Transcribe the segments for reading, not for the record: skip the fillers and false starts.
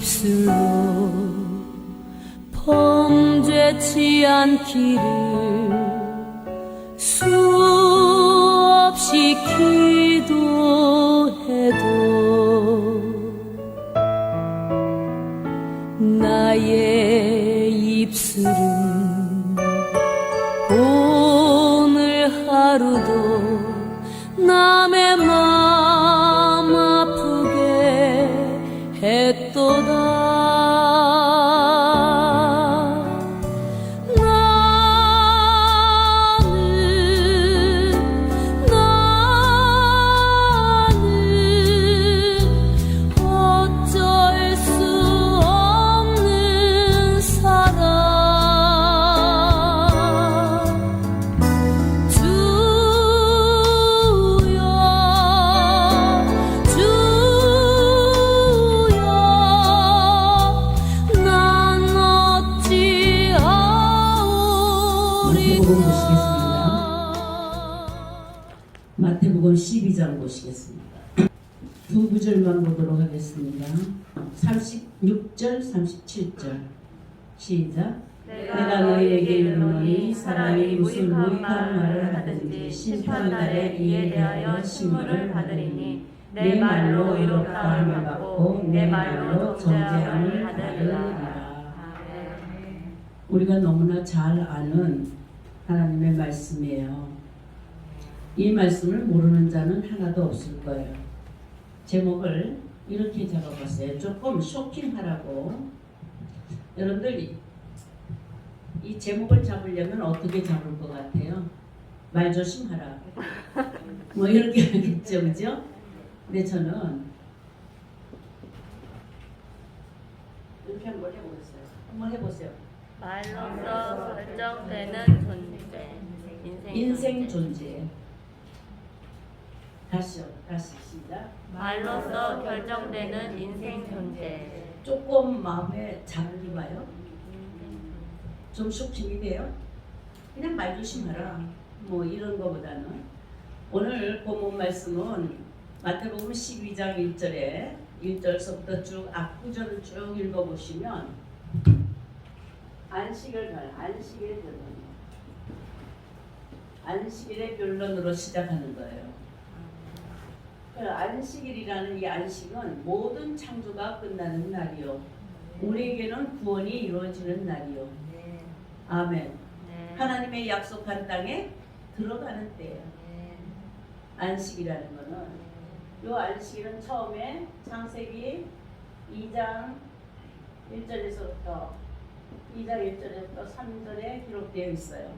입술로 범죄치 않기를 수없이 기도해도 나의 입술은 오늘 하루도 남의 마음 아프게 했도다. 마태복음 12장 보시겠습니다. 두 구절만 보도록 하겠습니다. 36절, 37절 시작. 내가 너희에게 이르노니 사람이 무슨 무익한 말을 하든지 심판날에 이에 대하여 심문을 받으리니 내 말로 의롭다 함을 받고 내 말로 정죄함을 받으리라. 우리가 너무나 잘 아는 하나님의 말씀이에요. 이 말씀을 모르는 자는 하나도 없을 거예요. 제목을 이렇게 잡아봤어요. 조금 쇼킹하라고. 여러분들 이 제목을 잡으려면 어떻게 잡을 것 같아요? 말 조심하라. 뭐 이렇게 하겠죠, 그죠? 근데 저는 이렇게 한번 해보겠어요. 한번 해보세요. 말로써 결정되는 존재. 인생 존재. 다시 시작. 말로써 결정되는 인생 존재. 조금 마음에 자극이 와요? 좀 쇼킹이 돼요? 그냥 말 조심하라. 뭐 이런 거보다는 오늘 본문 말씀은 마태복음 12장 1절서부터 쭉 앞구절을 쭉 읽어보시면 안식일의 변론으로 시작하는 거예요. 안식일이라는 이 안식은 모든 창조가 끝나는 날이요, 우리에게는 구원이 이루어지는 날이요. 아멘. 하나님의 약속한 땅에 들어가는 때예요. 안식이라는 거는, 이 안식일은 처음에 창세기 2장 1절에서부터 3절에 기록되어 있어요.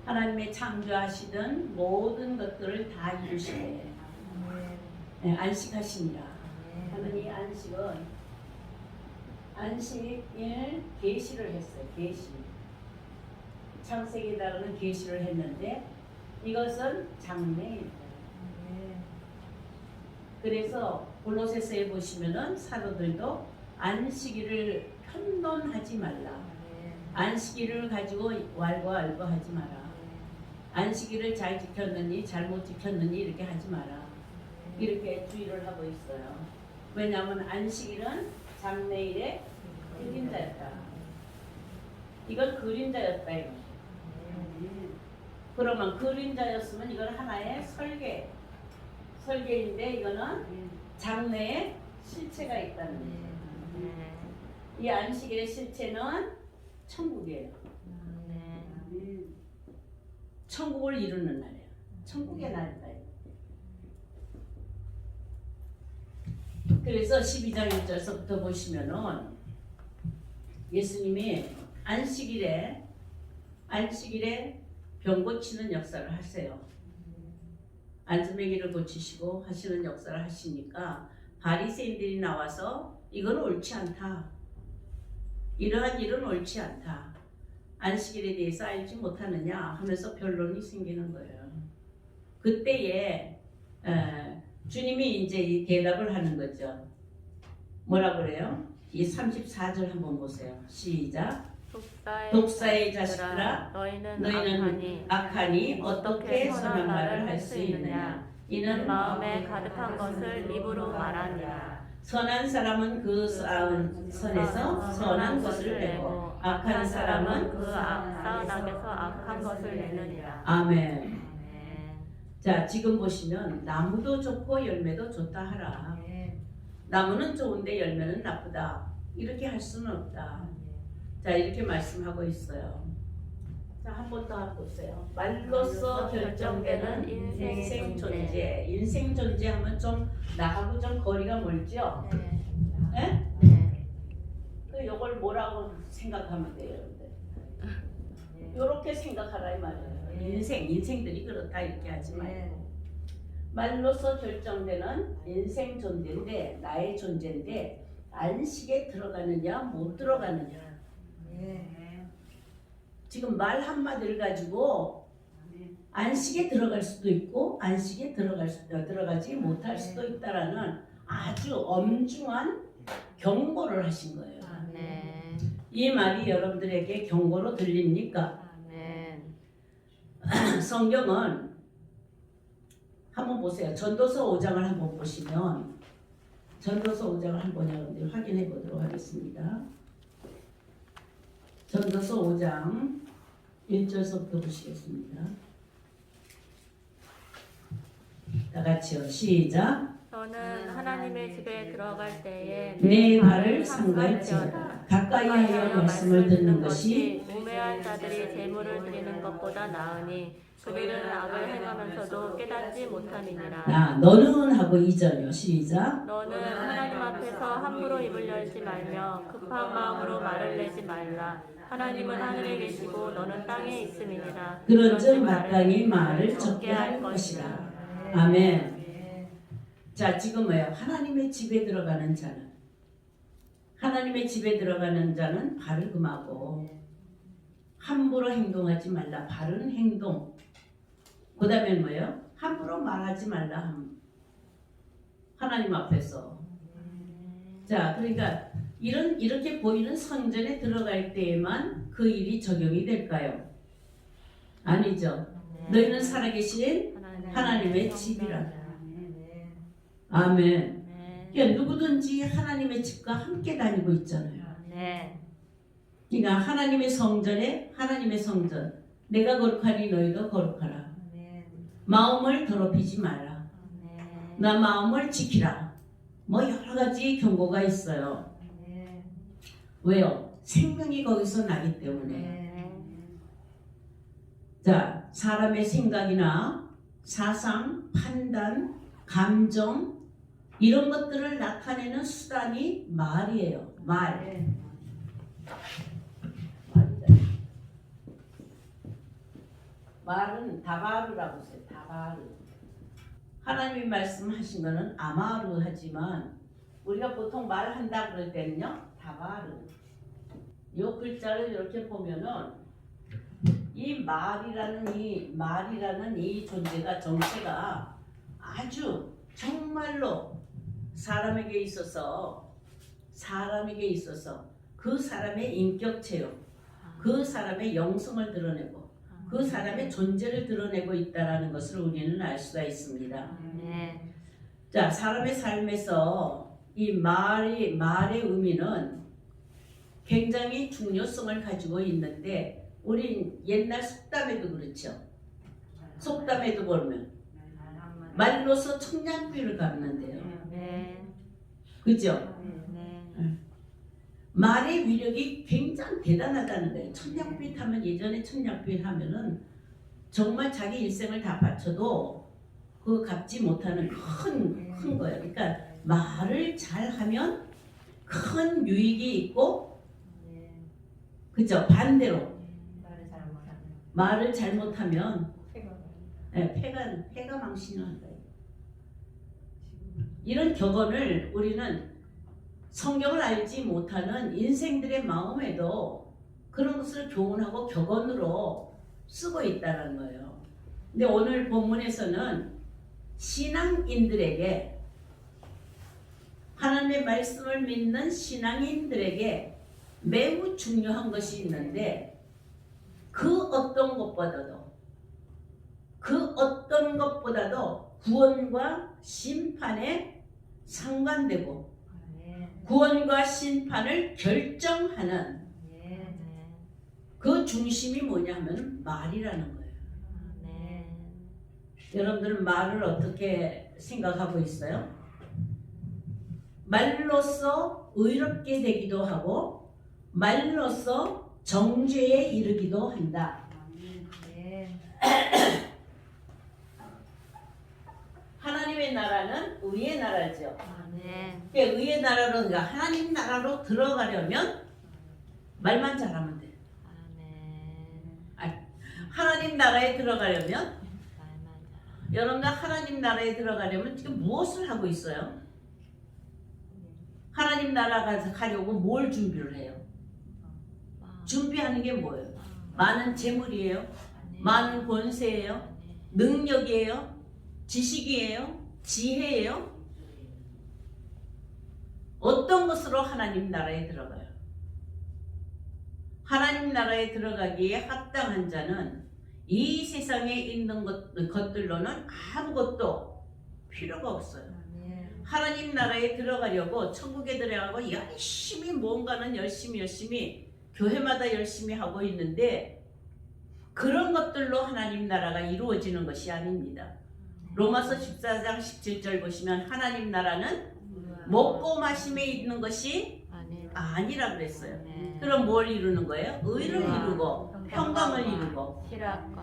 하나님의 창조하시던 모든 것들을 다 이루시네. 안식하시니라 하는 이 안식은 안식일 계시를 했어요. 계시. 창세기에다가는 계시를 했는데 이것은 장래입니다. 그래서 골로새서에 보시면은 사도들도 안식일을 편론하지 말라. 안식일을 가지고 왈가왈부하지 마라. 안식일을 잘 지켰느니 잘못 지켰느니 이렇게 하지 마라. 이렇게 주의를 하고 있어요. 왜냐하면 안식일은 장래일의 그림자였다. 이건 그림자였다 이거. 그러면 그림자였으면 이건 하나의 설계인데 이거는 장래의 실체가 있다는 거예요. 이 안식일의 실체는 천국이에요. 천국을 이루는 날이에요. 천국의 날이다. 그래서 12장 1절서부터 보시면은 예수님이 안식일에 병 고치는 역사를 하세요. 안수매기를 고치시고 하시는 역사를 하시니까 바리새인들이 나와서 이건 옳지 않다. 이러한 일은 옳지 않다. 안식일에 대해서 알지 못하느냐 하면서 변론이 생기는 거예요. 그때에 주님이 이제 대답을 하는 거죠. 뭐라 그래요? 이 34절 한번 보세요. 시작. 독사의 자식들아, 너희는 악하니 어떻게 선한 말을 할 수 있느냐? 이는 마음에 가득한 것을 입으로 말하니라. 선한 사람은 그 선에서 선한 것을 내고 악한 사람은 그 선악에서 악한 것을 내느니라. 아멘. 아멘. 자, 지금 보시면 나무도 좋고 열매도 좋다 하라. 나무는 좋은데 열매는 나쁘다. 이렇게 할 수는 없다. 자, 이렇게 말씀하고 있어요. 자, 한 번 더 보세요. 말로써 결정되는 인생 존재. 인생 존재하면 좀 나하고 좀 거리가 멀죠? 예? 네. 그 요걸 뭐라고 생각하면 돼요, 여러분들? 요렇게 생각하라 이 말이에요. 인생들이 그렇다 이렇게 하지 말고. 말로써 결정되는 인생 존재인데, 나의 존재인데 안식에 들어가느냐 못 들어가느냐. 지금 말 한마디를 가지고 안식에 들어갈 수도 있고 안식에 들어가지 못할 수도 있다라는 아주 엄중한 경고를 하신 거예요. 아멘. 이 말이 여러분들에게 경고로 들립니까? 아멘. 성경은 한번 보세요. 전도서 5장을 한번 보시면 전도서 5장을 한번 여러분들 확인해 보도록 하겠습니다. 전도서 5장 1절서부터 보시겠습니다. 다 같이요. 시작. 저는 하나님의 집에 들어갈 때에 내 발을 삼갈지어다. 가까이 하여 말씀을 듣는 것이 우매한 자들이 재물을 드리는 것보다 나으니 그들은 악을 행하면서도 깨닫지 못함이니라. 너는 하고 2절이요. 시작. 너는 하나님 앞에서 함부로 입을 열지 말며 급한 마음으로 말을 내지 말라. 하나님은 하늘에 계시고 너는 땅에 있음이니라. 그런즉 마땅히 말을 적게 할 것이라. 아멘. 자, 지금 뭐예요? 하나님의 집에 들어가는 자는 발을 금하고 함부로 행동하지 말라. 바른 행동. 그 다음에 뭐예요? 함부로 말하지 말라. 하나님 앞에서. 자, 그러니까 이렇게 보이는 성전에 들어갈 때에만 그 일이 적용이 될까요? 아니죠. 너희는 살아계신 하나님의 집이라. 아멘. 그러니까 누구든지 하나님의 집과 함께 다니고 있잖아요. 그러니까 하나님의 성전, 내가 거룩하니 너희도 거룩하라. 마음을 더럽히지 말라. 나 마음을 지키라. 뭐 여러 가지 경고가 있어요. 왜요? 생명이 거기서 나기 때문에. 자, 사람의 생각이나 사상, 판단, 감정 이런 것들을 나타내는 수단이 말이에요. 말이다. 말은 다바르라고 써요. 다바르. 하나님이 말씀하신 거는 아마르 하지만 우리가 보통 말한다 그럴 때는요 다바르. 이 글자를 이렇게 보면은 이 말이라는 이 존재가 정체가 아주 정말로 사람에게 있어서 그 사람의 인격 체험, 그 사람의 영성을 드러내고 그 사람의 존재를 드러내고 있다라는 것을 우리는 알 수가 있습니다. 자, 사람의 삶에서 이 말의 의미는 굉장히 중요성을 가지고 있는데 우린 옛날 속담에도 그렇죠. 속담에도 보면 말로서 청량비를 갚는데요. 그죠? 말의 위력이 굉장히 대단하다는 거예요. 천냥빛 하면 예전에 천냥빛 하면은 정말 자기 일생을 다 바쳐도 그 갚지 못하는 큰 거예요. 그러니까 말을 잘하면 큰 유익이 있고, 그죠? 반대로 말을 잘못하면 패가 망신하는 거예요. 이런 격언을 우리는 성경을 알지 못하는 인생들의 마음에도 그런 것을 교훈하고 격언으로 쓰고 있다는 거예요. 근데 오늘 본문에서는 신앙인들에게 하나님의 말씀을 믿는 신앙인들에게 매우 중요한 것이 있는데 그 어떤 것보다도 구원과 심판에 상관되고 구원과 심판을 결정하는 네. 그 중심이 뭐냐 하면 말이라는 거예요. 네. 여러분들은 말을 어떻게 생각하고 있어요? 말로써 의롭게 되기도 하고 말로써 정죄에 이르기도 한다. 네. 하나님의 나라는 의의 나라죠. 네. 의의 나라로 그러니까 하나님 나라로 들어가려면 말만 잘하면 돼. 네. 하나님 나라에 들어가려면 말만 여러분들 하나님 나라에 들어가려면 지금 무엇을 하고 있어요? 하나님 나라가 가려고 뭘 준비를 해요? 준비하는 게 뭐예요? 많은 재물이에요? 많은 권세예요? 능력이에요? 지식이에요? 지혜예요? 어떤 것으로 하나님 나라에 들어가요? 하나님 나라에 들어가기에 합당한 자는 이 세상에 있는 것들로는 아무것도 필요가 없어요. 하나님 나라에 들어가려고 천국에 들어가고 열심히 뭔가는 열심히 교회마다 열심히 하고 있는데 그런 것들로 하나님 나라가 이루어지는 것이 아닙니다. 로마서 14장 17절 보시면 하나님 나라는 먹고 마심에 있는 것이 아니라 그랬어요. 그럼 뭘 이루는 거예요? 의를 이루고 평강을 이루고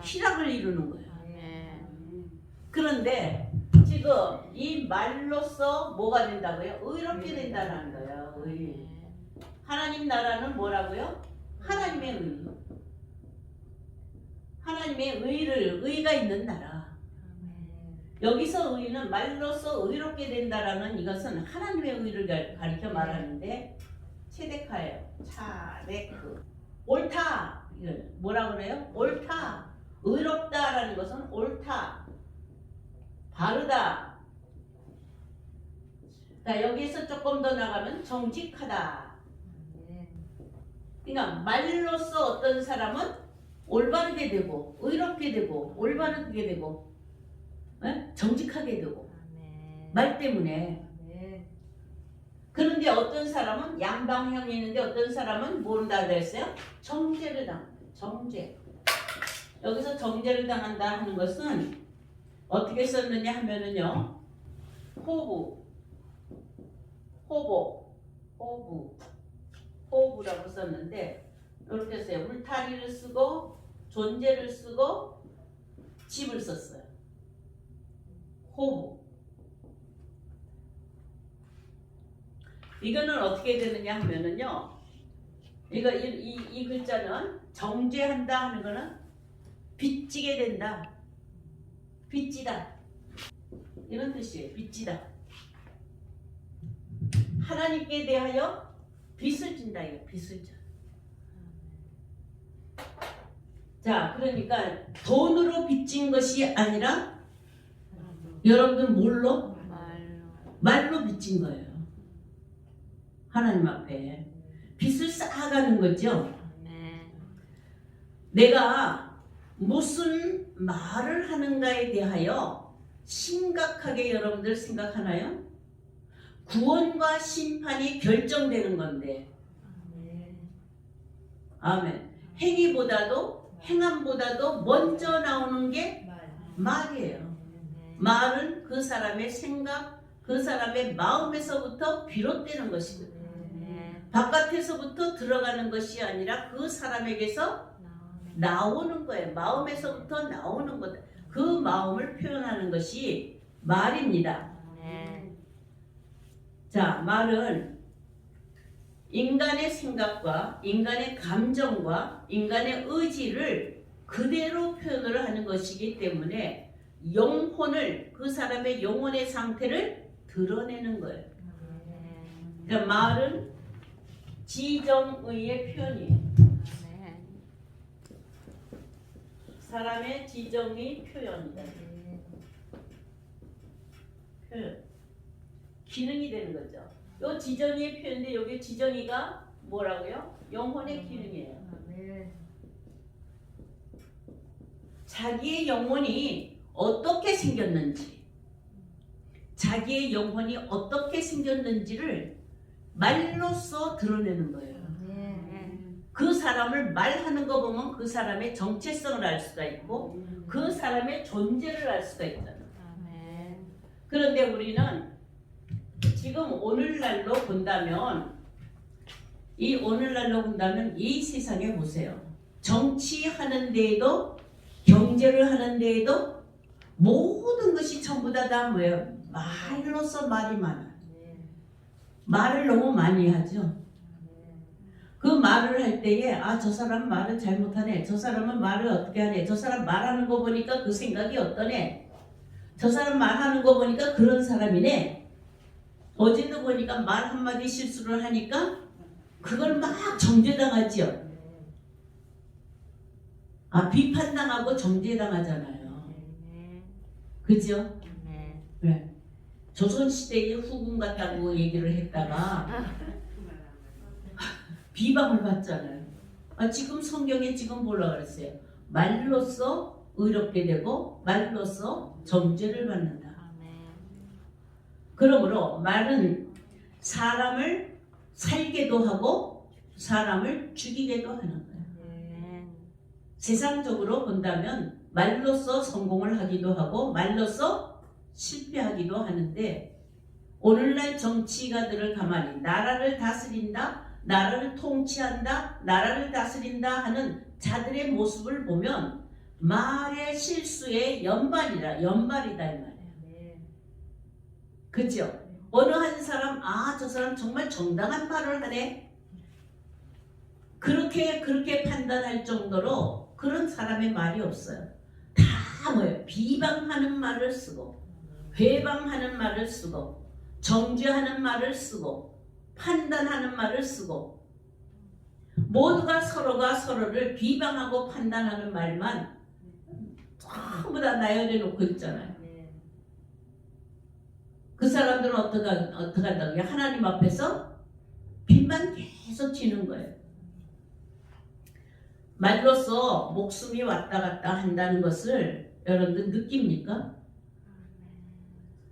희락을 이루는 거예요. 그런데 지금 이 말로써 뭐가 된다고요? 의롭게 된다는 거예요. 의. 하나님 나라는 뭐라고요? 하나님의 의. 하나님의 의가 있는 나라. 여기서 의는 말로써 의롭게 된다라는 이것은 하나님의 의를 가리켜 말하는데 체데카예요. 차데크. 옳다. 이건 뭐라 그래요? 옳다. 의롭다라는 것은 옳다. 바르다. 자, 여기서 조금 더 나가면 정직하다. 그러니까 말로써 어떤 사람은 올바르게 되고 의롭게 되고 올바르게 되고 정직하게 되고 말 때문에. 그런데 어떤 사람은 양방향이 있는데 어떤 사람은 모른다 그랬어요? 정죄를 당한다. 정죄. 여기서 정죄를 당한다 하는 것은 어떻게 썼느냐 하면은요. 호부라고 썼는데 이렇게 써요. 울타리를 쓰고 존재를 쓰고 집을 썼어요. 호부. 이거는 어떻게 되느냐 하면은요. 이 글자는 정죄한다 하는 거는 빚지게 된다. 빚지다. 이런 뜻이에요. 빚지다. 하나님께 대하여 빚을 진다. 이거 빚을 져. 자, 그러니까 돈으로 빚진 것이 아니라 여러분들 뭘로? 말로 빚진 거예요. 하나님 앞에 빚을 쌓아가는 거죠. 내가 무슨 말을 하는가에 대하여 심각하게 여러분들 생각하나요? 구원과 심판이 결정되는 건데. 아멘. 행위보다도 행함보다도 먼저 나오는 게 말이에요. 말은 그 사람의 생각, 그 사람의 마음에서부터 비롯되는 것이거든요. 바깥에서부터 들어가는 것이 아니라 그 사람에게서 나오는 거예요. 마음에서부터 나오는 것. 그 마음을 표현하는 것이 말입니다. 자, 말은 인간의 생각과 인간의 감정과 인간의 의지를 그대로 표현을 하는 것이기 때문에 영혼을, 그 사람의 영혼의 상태를 드러내는 거예요. 그러니까 말은 지정의의 표현이에요. 사람의 지정의 표현이다. 표현. 기능이 되는 거죠. 요 지정의의 표현인데 여기 지정의가 뭐라고요? 영혼의 기능이에요. 자기의 영혼이 어떻게 생겼는지, 자기의 영혼이 어떻게 생겼는지를 말로써 드러내는 거예요. 그 사람을 말하는 거 보면 그 사람의 정체성을 알 수가 있고 그 사람의 존재를 알 수가 있잖아요. 그런데 우리는 지금 오늘날로 본다면 이 세상에 보세요. 정치하는 데에도 경제를 하는 데에도 모든 것이 전부 다 뭐예요? 말로써 말이 많아요. 말을 너무 많이 하죠. 그 말을 할 때에 저 사람 말을 잘못하네. 저 사람은 말을 어떻게 하네. 저 사람 말하는 거 보니까 그 생각이 어떠네. 저 사람 말하는 거 보니까 그런 사람이네. 어제도 보니까 말 한마디 실수를 하니까 그걸 막 정죄당하지요. 비판당하고 정죄당하잖아요. 그죠? 네. 조선시대의 후궁 같다고 얘기를 했다가 비방을 받잖아요. 지금 성경에 지금 뭐라 그랬어요? 말로써 의롭게 되고 말로써 정죄를 받는다. 그러므로 말은 사람을 살게도 하고 사람을 죽이게도 하는 거예요. 세상적으로 본다면 말로써 성공을 하기도 하고 말로써 실패하기도 하는데 오늘날 정치가들을 가만히 나라를 다스린다, 나라를 통치한다, 나라를 다스린다 하는 자들의 모습을 보면 말의 실수의 연발이다 이 말이에요. 그죠? 어느 한 사람 저 사람 정말 정당한 말을 하네. 그렇게 판단할 정도로 그런 사람의 말이 없어요. 다 뭐예요? 비방하는 말을 쓰고 회방하는 말을 쓰고 정죄하는 말을 쓰고 판단하는 말을 쓰고 모두가 서로가 서로를 비방하고 판단하는 말만 전부 다 나열해 놓고 있잖아요. 그 사람들은 어떻게 한다고요? 하나님 앞에서 빚만 계속 지는 거예요. 말로써 목숨이 왔다 갔다 한다는 것을 여러분들 느낍니까?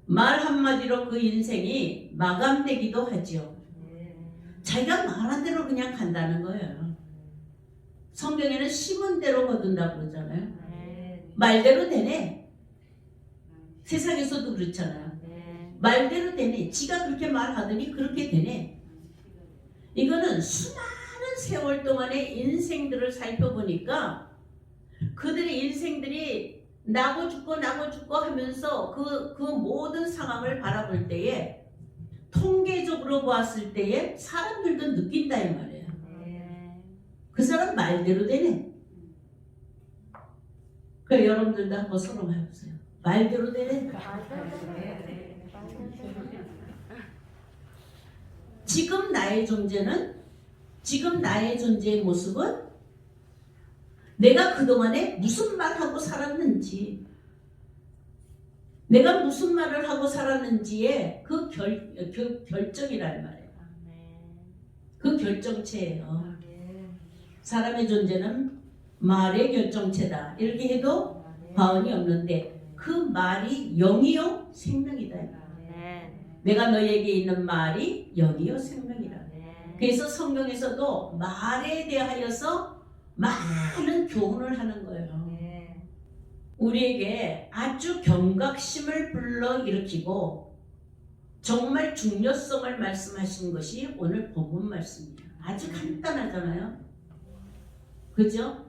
말 한마디로 그 인생이 마감되기도 하죠. 자기가 말한 대로 그냥 간다는 거예요. 성경에는 심은 대로 거둔다고 그러잖아요. 말대로 되네. 세상에서도 그렇잖아요. 말대로 되네. 지가 그렇게 말하더니 그렇게 되네. 이거는 수많은 세월 동안의 인생들을 살펴보니까 그들의 인생들이 나고 죽고 하면서 그 모든 상황을 바라볼 때에 통계적으로 보았을 때에 사람들도 느낀다 이 말이에요. 그 사람 말대로 되네. 그러니까 여러분들도 한번 서로 해보세요. 말대로 되네. 지금 나의 존재의 모습은 내가 그동안에 무슨 말하고 살았는지, 내가 무슨 말을 하고 살았는지의 그 결정이라는 말이에요. 그 결정체예요. 사람의 존재는 말의 결정체다. 이렇게 해도 과언이 없는데 그 말이 영이요 생명이다. 내가 너에게 있는 말이 영이요 생명이다. 그래서 성경에서도 말에 대하여서 많은 교훈을 하는 거예요. 우리에게 아주 경각심을 불러일으키고 정말 중요성을 말씀하신 것이 오늘 본문 말씀이에요. 아주 간단하잖아요. 그죠?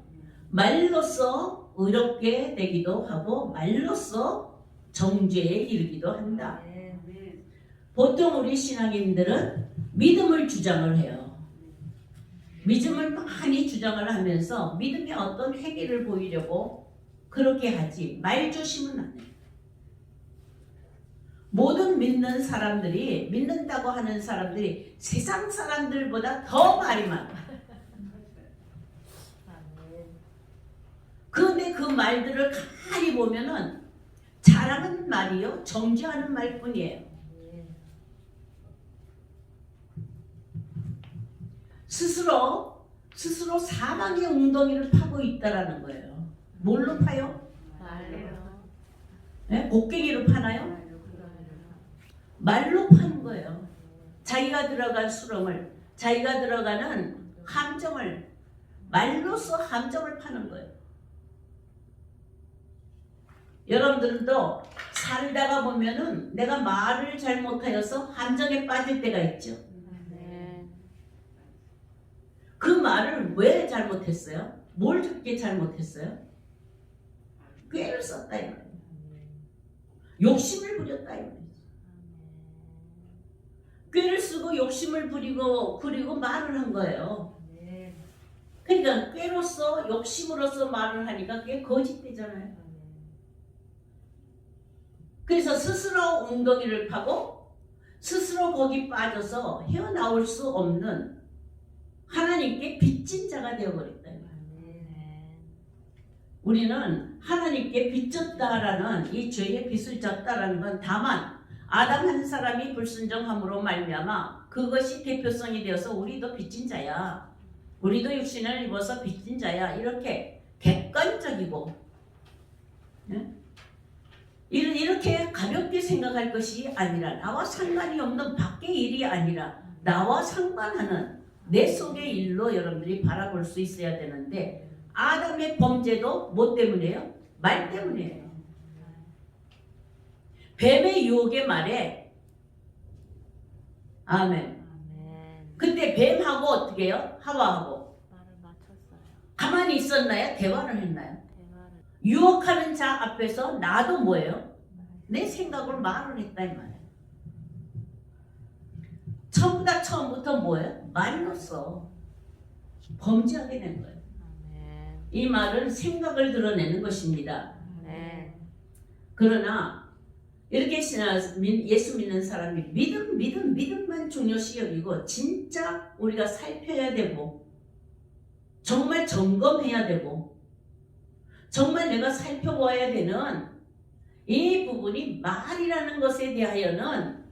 말로써 의롭게 되기도 하고 말로써 정죄에 이르기도 한다. 보통 우리 신앙인들은 믿음을 주장을 해요. 믿음을 많이 주장을 하면서 믿음의 어떤 행위를 보이려고 그렇게 하지 말조심은 안 해요. 모든 믿는다고 하는 사람들이 세상 사람들보다 더 말이 많아. 그런데 그 말들을 가만히 보면은 자랑하는 말이요, 정죄하는 말뿐이에요. 스스로 사망의 웅덩이를 파고 있다라는 거예요. 뭘로 파요? 네? 곡괭이로 파나요? 말로 파는 거예요. 자기가 들어간 수렁을, 자기가 들어가는 함정을, 말로써 함정을 파는 거예요. 여러분들도 살다가 보면은 내가 말을 잘못하여서 함정에 빠질 때가 있죠. 그 말을 왜 잘못했어요? 뭘 그렇게 잘못했어요? 꾀를 썼다 이 말이에요. 욕심을 부렸다 이 말이에요. 꾀를 쓰고 욕심을 부리고 그리고 말을 한 거예요. 그러니까 꾀로서 욕심으로서 말을 하니까 그게 거짓되잖아요. 그래서 스스로 웅덩이를 파고 스스로 거기 빠져서 헤어나올 수 없는 하나님께 빚진 자가 되어버렸다. 우리는 하나님께 빚졌다라는 이 죄의 빚을 졌다라는 건 다만 아담 한 사람이 불순종함으로 말미암아 그것이 대표성이 되어서 우리도 빚진 자야. 우리도 육신을 입어서 빚진 자야. 이렇게 객관적이고 이렇게 가볍게 생각할 것이 아니라 나와 상관이 없는 밖의 일이 아니라 나와 상관하는 내 속의 일로 여러분들이 바라볼 수 있어야 되는데 아담의 범죄도 뭐 때문이에요? 말 때문이에요. 뱀의 유혹의 말에 아멘. 그때 뱀하고 어떻게 해요? 하와하고 말을 맞췄어요. 가만히 있었나요? 대화를 했나요? 유혹하는 자 앞에서 나도 뭐예요? 내 생각으로 말을 했다 이 말이에요. 처음부터 뭐예요? 말로써 범죄하게 된 거예요. 이 말은 생각을 드러내는 것입니다. 그러나 이렇게 예수 믿는 사람이 믿음만 중요시 여기고 진짜 우리가 살펴야 되고 정말 점검해야 되고 정말 내가 살펴봐야 되는 이 부분이 말이라는 것에 대하여는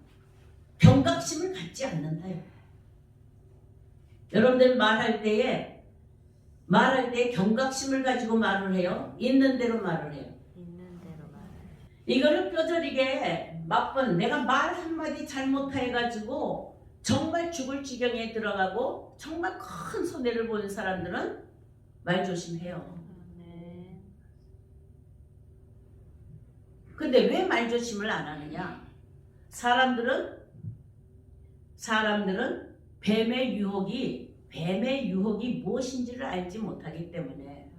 경각심을 갖지 않는다요. 여러분들 말할 때 경각심을 가지고 말을 해요? 있는 대로 말을 해요? 있는 대로 말해요. 이거를 뼈저리게 맛본 내가 말 한마디 잘못해가지고 정말 죽을 지경에 들어가고 정말 큰 손해를 보는 사람들은 말 조심해요. 근데 왜 말 조심을 안 하느냐? 사람들은 뱀의 유혹이 무엇인지를 알지 못하기 때문에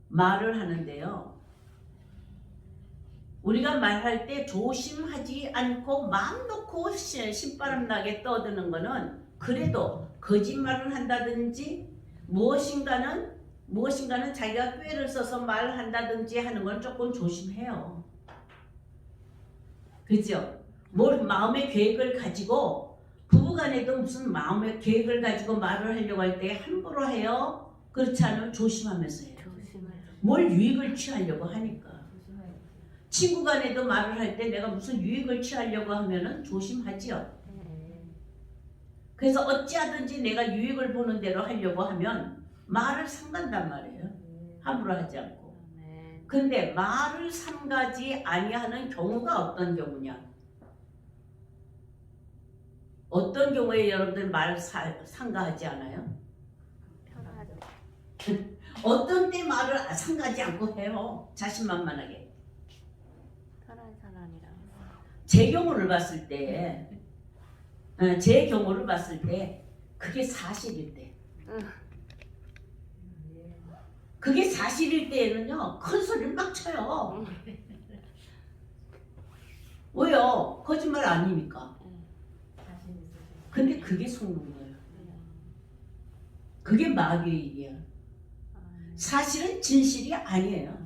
말을 하는데요. 우리가 말할 때 조심하지 않고 마음 놓고 신바람 나게 떠드는 거는 그래도 거짓말을 한다든지 무엇인가는 자기가 꾀를 써서 말한다든지 하는 건 조금 조심해요. 그죠? 마음의 계획을 가지고 부부간에도 무슨 마음의 계획을 가지고 말을 하려고 할 때 함부로 해요? 그렇지 않으면 조심하면서 해요. 뭘 유익을 취하려고 하니까. 친구간에도 말을 할 때 내가 무슨 유익을 취하려고 하면은 조심하지요. 그래서 어찌하든지 내가 유익을 보는 대로 하려고 하면 말을 삼간단 말이에요. 함부로 하지 않고. 근데 말을 삼가지 아니하는 경우가 어떤 경우냐? 어떤 경우에 여러분들 말을 삼가하지 않아요? 어떤 때 말을 삼가지 않고 해요? 자신만만하게. 편한 사람이랑. 제 경우를 봤을 때 그게 사실일 때. 그게 사실일 때에는요, 큰 소리를 막 쳐요. 왜요? 거짓말 아니니까. 근데 그게 속는 거예요. 그게 마귀의 일이야. 사실은 진실이 아니에요.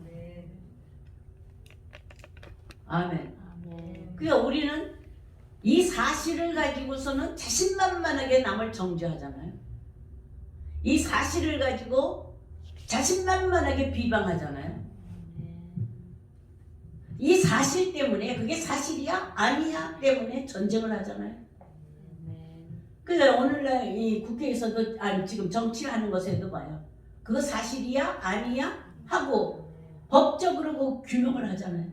아멘. 그러니까 우리는 이 사실을 가지고서는 자신만만하게 남을 정죄하잖아요. 이 사실을 가지고 자신만만하게 비방하잖아요. 이 사실 때문에 그게 사실이야? 아니야? 때문에 전쟁을 하잖아요. 그러니까 오늘날 이 국회에서도 지금 정치하는 것에도 봐요. 그거 사실이야? 아니야? 하고 법적으로 규명을 하잖아요.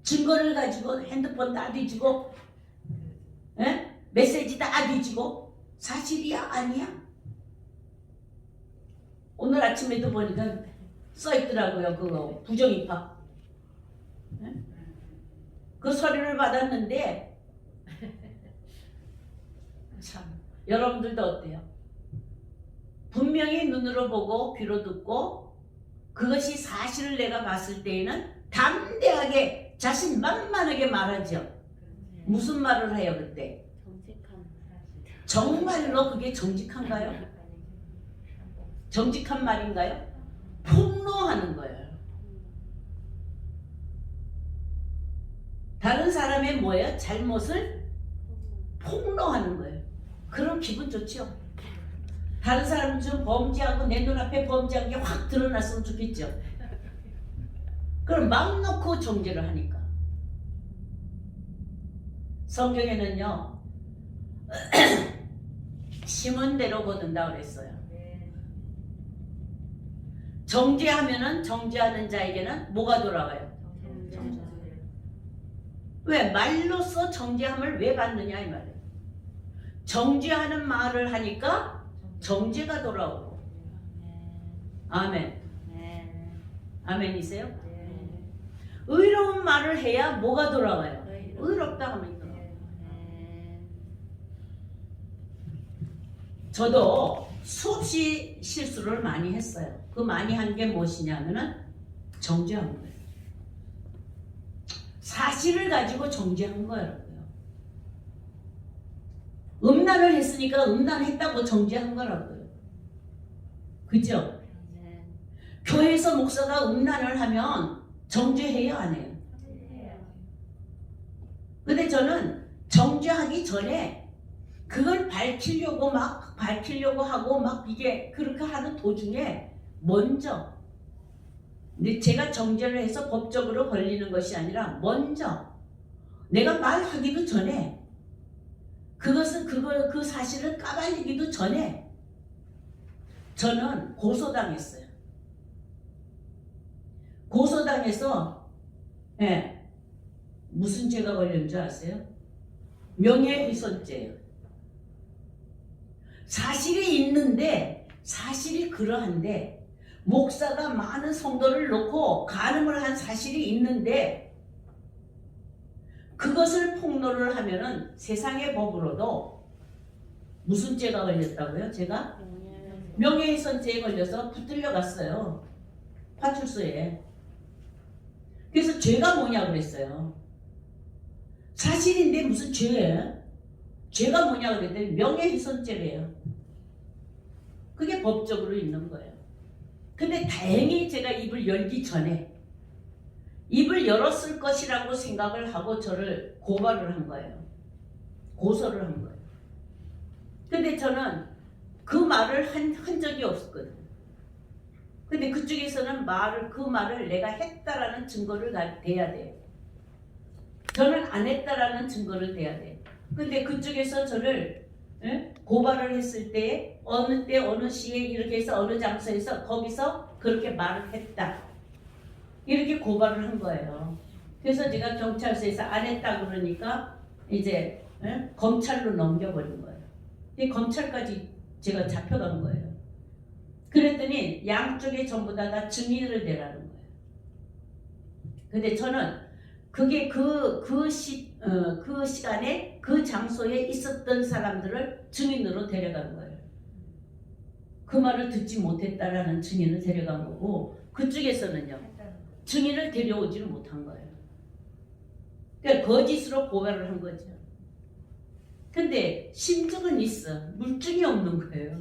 증거를 가지고 핸드폰 다 뒤지고 메시지 다 뒤지고 사실이야 아니야? 오늘 아침에도 보니까 써있더라고요. 그거 부정입학. 네? 그 서류를 받았는데 참 여러분들도 어때요? 분명히 눈으로 보고 귀로 듣고 그것이 사실을 내가 봤을 때에는 담대하게 자신만만하게 말하죠. 무슨 말을 해요 그때? 정말로 그게 정직한가요? 정직한 말인가요? 폭로하는 거예요. 다른 사람의 뭐예요? 잘못을 폭로하는 거예요. 그럼 기분 좋죠? 다른 사람은 좀 범죄하고 내 눈앞에 범죄한 게 확 드러났으면 좋겠죠? 그럼 막 놓고 정죄를 하니까. 성경에는요 심은 대로 거둔다 그랬어요. 정죄하면은 정죄하는 자에게는 뭐가 돌아와요? 왜? 말로써 정죄함을 왜 받느냐 이 말이에요. 정죄하는 말을 하니까 정죄가 돌아오고. 아멘. 아멘이세요? 의로운 말을 해야 뭐가 돌아와요? 의롭다 하면 돌아와요. 저도 수없이 실수를 많이 했어요. 그 많이 한 게 무엇이냐면은 정죄한 거예요. 사실을 가지고 정죄한 거예요. 음란을 했으니까 음란했다고 정죄한 거라고요. 그죠? 교회에서 목사가 음란을 하면 정죄해요 안 해요? 근데 저는 정죄하기 전에 그걸 밝히려고 하고 막 이게 그렇게 하는 도중에 먼저 근데 제가 정죄를 해서 법적으로 걸리는 것이 아니라 먼저 내가 말하기도 전에 그것은 그 사실을 까발리기도 전에 저는 고소당했어요. 고소당해서 무슨 죄가 걸린 줄 아세요? 명예훼손죄예요. 사실이 있는데 사실이 그러한데 목사가 많은 성도를 놓고 간음을 한 사실이 있는데 그것을 폭로를 하면은 세상의 법으로도 무슨 죄가 걸렸다고요? 제가 명예훼손죄에 걸려서 붙들려 갔어요. 파출소에. 그래서 죄가 뭐냐 그랬어요. 사실인데 무슨 죄예요? 죄가 뭐냐 그랬더니 명예훼손죄래요. 그게 법적으로 있는 거예요. 근데 다행히 제가 입을 열기 전에 입을 열었을 것이라고 생각을 하고 저를 고발을 한 거예요. 고소를 한 거예요. 근데 저는 그 말을 한 적이 없었거든요. 근데 그쪽에서는 그 말을 내가 했다라는 증거를 대야 돼요. 저는 안 했다라는 증거를 대야 돼요. 근데 그쪽에서 저를 고발을 했을 때 어느 시에 이렇게 해서 어느 장소에서 거기서 그렇게 말을 했다. 이렇게 고발을 한 거예요. 그래서 제가 경찰서에서 안 했다 그러니까 이제 검찰로 넘겨버린 거예요. 검찰까지 제가 잡혀간 거예요. 그랬더니 양쪽에 전부 다 증인을 대라는 거예요. 근데 저는 그게 그 시간에 그 장소에 있었던 사람들을 증인으로 데려간 거예요. 그 말을 듣지 못했다라는 증인을 데려간 거고 그쪽에서는요 증인을 데려오지를 못한 거예요. 그러니까 거짓으로 고발을 한 거죠. 근데 심증은 있어. 물증이 없는 거예요.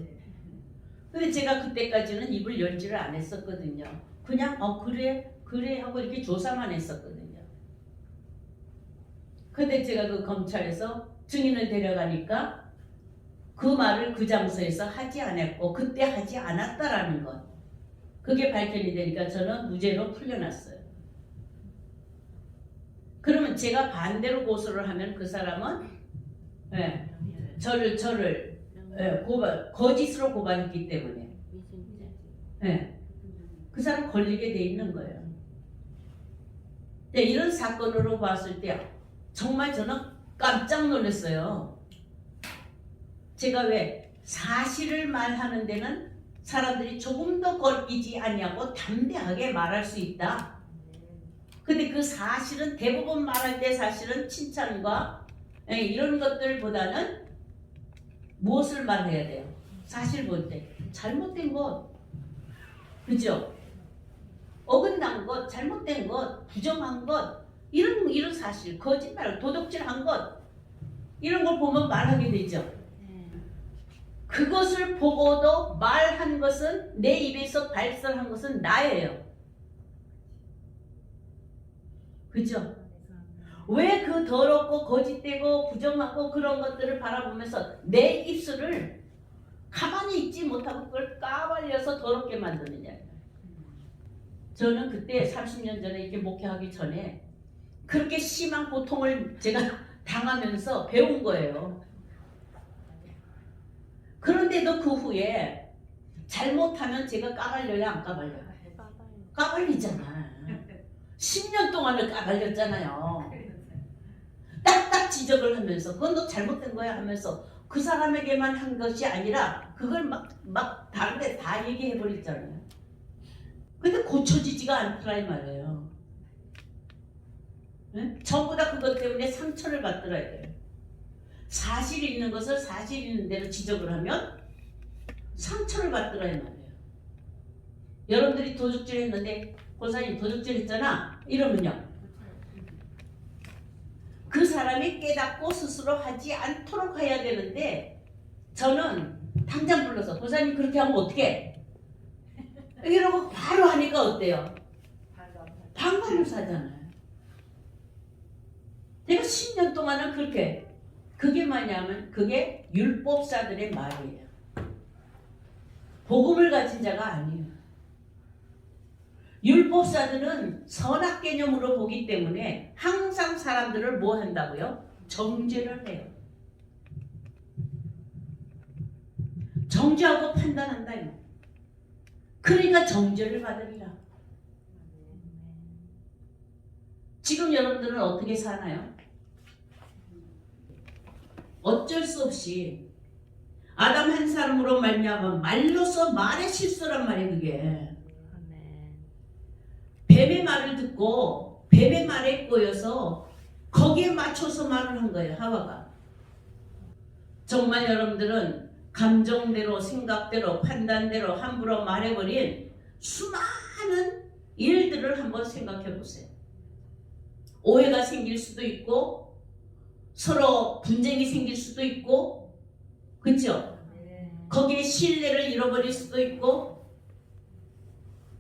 근데 제가 그때까지는 입을 열지를 안 했었거든요. 그냥 그래 하고 이렇게 조사만 했었거든요. 근데 제가 그 검찰에서 증인을 데려가니까 그 말을 그 장소에서 하지 않았고 그때 하지 않았다라는 것 그게 발견이 되니까 저는 무죄로 풀려났어요. 그러면 제가 반대로 고소를 하면 그 사람은 저를 거짓으로 고발했기 때문에 그 사람 걸리게 돼 있는 거예요. 이런 사건으로 봤을 때 정말 저는 깜짝 놀랐어요. 제가 왜 사실을 말하는 데는 사람들이 조금 더 걸리지 아니하고 담대하게 말할 수 있다. 근데 그 사실은 대부분 말할 때 사실은 칭찬과 이런 것들보다는 무엇을 말해야 돼요? 사실 볼 때 잘못된 것, 그죠? 어긋난 것, 잘못된 것, 부정한 것, 이런 사실, 거짓말, 도둑질한 것, 이런 걸 보면 말하게 되죠. 그것을 보고도 말한 것은, 내 입에서 발설한 것은 나예요. 그죠? 왜 그 더럽고 거짓되고 부정하고 그런 것들을 바라보면서 내 입술을 가만히 있지 못하고 그걸 까발려서 더럽게 만드느냐. 저는 그때 30년 전에 이렇게 목회하기 전에 그렇게 심한 고통을 제가 당하면서 배운 거예요. 그런데도 그 후에 잘못하면 제가 까발려야 안 까발려요? 까발리잖아. 10년 동안을 까발렸잖아요. 딱딱 지적을 하면서 그건 너 잘못된 거야 하면서 그 사람에게만 한 것이 아니라 그걸 막 다른 데 다 얘기해 버렸잖아요. 근데 고쳐지지가 않더라 이 말이에요. 네? 전부 다 그것 때문에 상처를 받더라 이거예요. 사실 있는 것을 사실 있는 대로 지적을 하면 상처를 받더라 이 말이에요. 여러분들이 도둑질 했는데 권사님 도둑질 했잖아 이러면요, 그 사람이 깨닫고 스스로 하지 않도록 해야 되는데 저는 당장 불러서 권사님 그렇게 하면 어떡해? 이러고 바로 하니까 어때요? 반감을 사잖아요. 내가 10년 동안은 그렇게, 그게 뭐냐면 그게 율법사들의 말이에요. 복음을 가진 자가 아니에요. 율법사들은 선악 개념으로 보기 때문에 항상 사람들을 뭐 한다고요? 정죄를 해요. 정죄하고 판단한다. 그러니까 정죄를 받으리라. 지금 여러분들은 어떻게 사나요? 어쩔 수 없이 아담 한 사람으로 말미암아 말로서 말의 실수란 말이에요. 그게 뱀의 말을 듣고 뱀의 말에 꼬여서 거기에 맞춰서 말을 한 거예요. 하와가. 정말 여러분들은 감정대로 생각대로 판단대로 함부로 말해버린 수많은 일들을 한번 생각해 보세요. 오해가 생길 수도 있고 서로 분쟁이 생길 수도 있고, 그렇죠? 거기에 신뢰를 잃어버릴 수도 있고,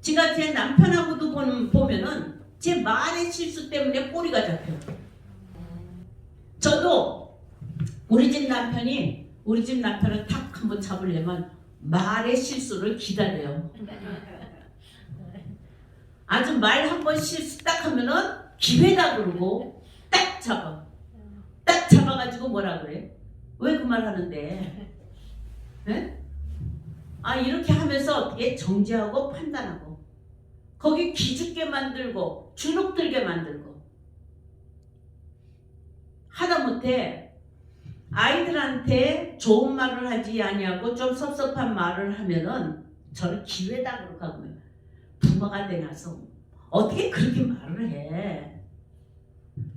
제가 제 남편하고도 보면은 제 말의 실수 때문에 꼬리가 잡혀요. 저도 우리 집 남편을 탁 한번 잡으려면 말의 실수를 기다려요. 아주 말 한번 실수 딱 하면은 기회다 그러고 딱 잡아가지고 뭐라 그래? 왜 그 말 하는데? 네? 이렇게 하면서 어떻게 정죄하고 판단하고 거기 기죽게 만들고 주눅들게 만들고, 하다못해 아이들한테 좋은 말을 하지 아니하고 좀 섭섭한 말을 하면은 저는 기회다 그렇게 하고, 부모가 되나서 어떻게 그렇게 말을 해?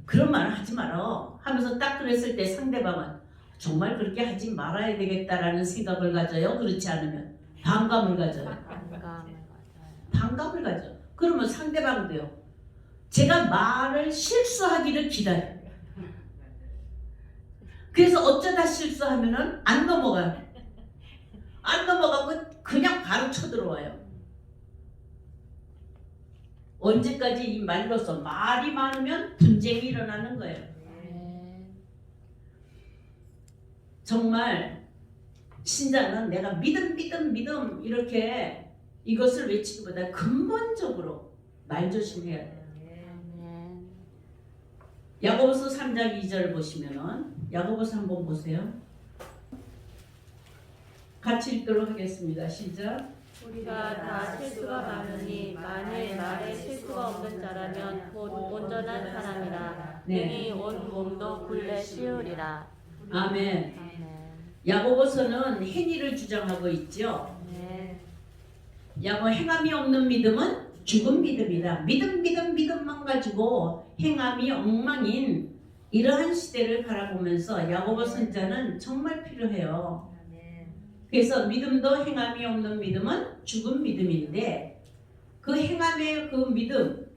그런 말을 하지 마라 하면서 딱 그랬을 때 상대방은 정말 그렇게 하지 말아야 되겠다라는 생각을 가져요. 그렇지 않으면 반감을 가져요. 반감을 가져. 그러면 상대방도요, 제가 말을 실수하기를 기다려요. 그래서 어쩌다 실수하면은 안 넘어가요. 안 넘어가고 그냥 바로 쳐들어와요. 언제까지 이 말로서 말이 많으면 분쟁이 일어나는 거예요. 정말 신자는 내가 믿음 이렇게 이것을 외치기보다 근본적으로 말 조심해야 돼요. 야고보서 3장 2절 보시면은, 야고보서 한번 보세요. 같이 읽도록 하겠습니다. 시작. 우리가 다 실수가 많으니 만일 말에 실수가 없는 자라면 곧 온전한 사람이라. 네. 능히 온 몸도 굴레 씌우리라. 아멘. 아멘. 야고보서는 행위를 주장하고 있죠. 네. 야고 행함이 없는 믿음은 죽은 믿음이다. 믿음만 가지고 행함이 엉망인 이러한 시대를 바라보면서 야고보 선자는 정말 필요해요. 그래서 믿음도 행함이 없는 믿음은 죽은 믿음인데 그 행함의 그 믿음,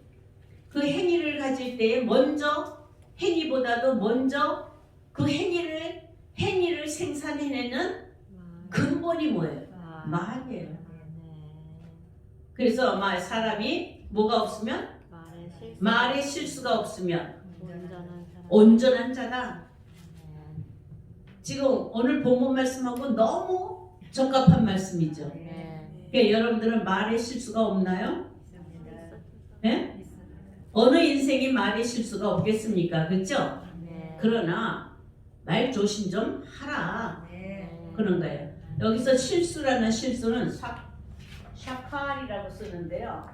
그 행위를 가질 때에 먼저 행위보다도 먼저 그 행위를 생산해내는 근본이 뭐예요? 말이에요. 그래서 사람이 뭐가 없으면 말에 실수가 없으면 온전한 자다. 지금 오늘 본문 말씀하고 너무 적합한 말씀이죠. 그러니까 여러분들은 말에 실수가 없나요? 네? 어느 인생이 말에 실수가 없겠습니까? 그렇죠? 그러나 말 조심 좀 하라. 그런 거예요. 여기서 실수라는 실수는 샤칼이라고 쓰는데요.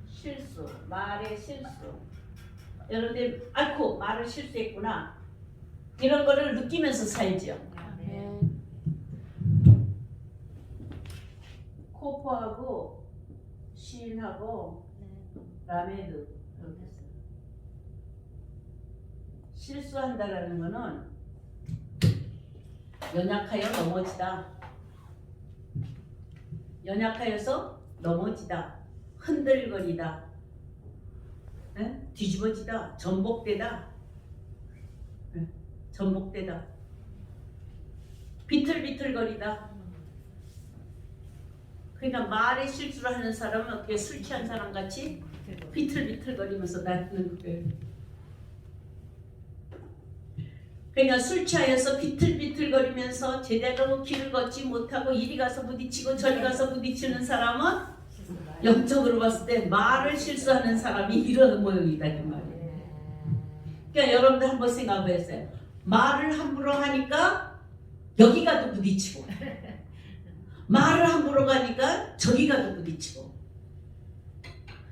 실수, 말의 실수. 여러분들 아이고 말을 실수했구나. 이런 거를 느끼면서 살죠. 코포하고 시인하고 라메드 이렇게 써요. 실수한다라는 거는 연약하여 넘어지다. 연약하여서 넘어지다. 흔들거리다. 뒤집어지다. 전복되다. 전복되다. 비틀비틀거리다. 그러니까 말에 실수를 하는 사람은 어떻게 술 취한 사람 같이 비틀비틀거리면서 다니는 거예요. 그러니까 술 취하여서 비틀비틀거리면서 제대로 길을 걷지 못하고 이리 가서 부딪히고 저리 가서 부딪히는 사람은 영적으로 봤을 때 말을 실수하는 사람이 이런 모형이다 이 말이에요. 그러니까 여러분들 한번 생각해 보세요. 말을 함부로 하니까 여기 가도 부딪히고 말을 함부로 가니까 저기 가도 부딪히고.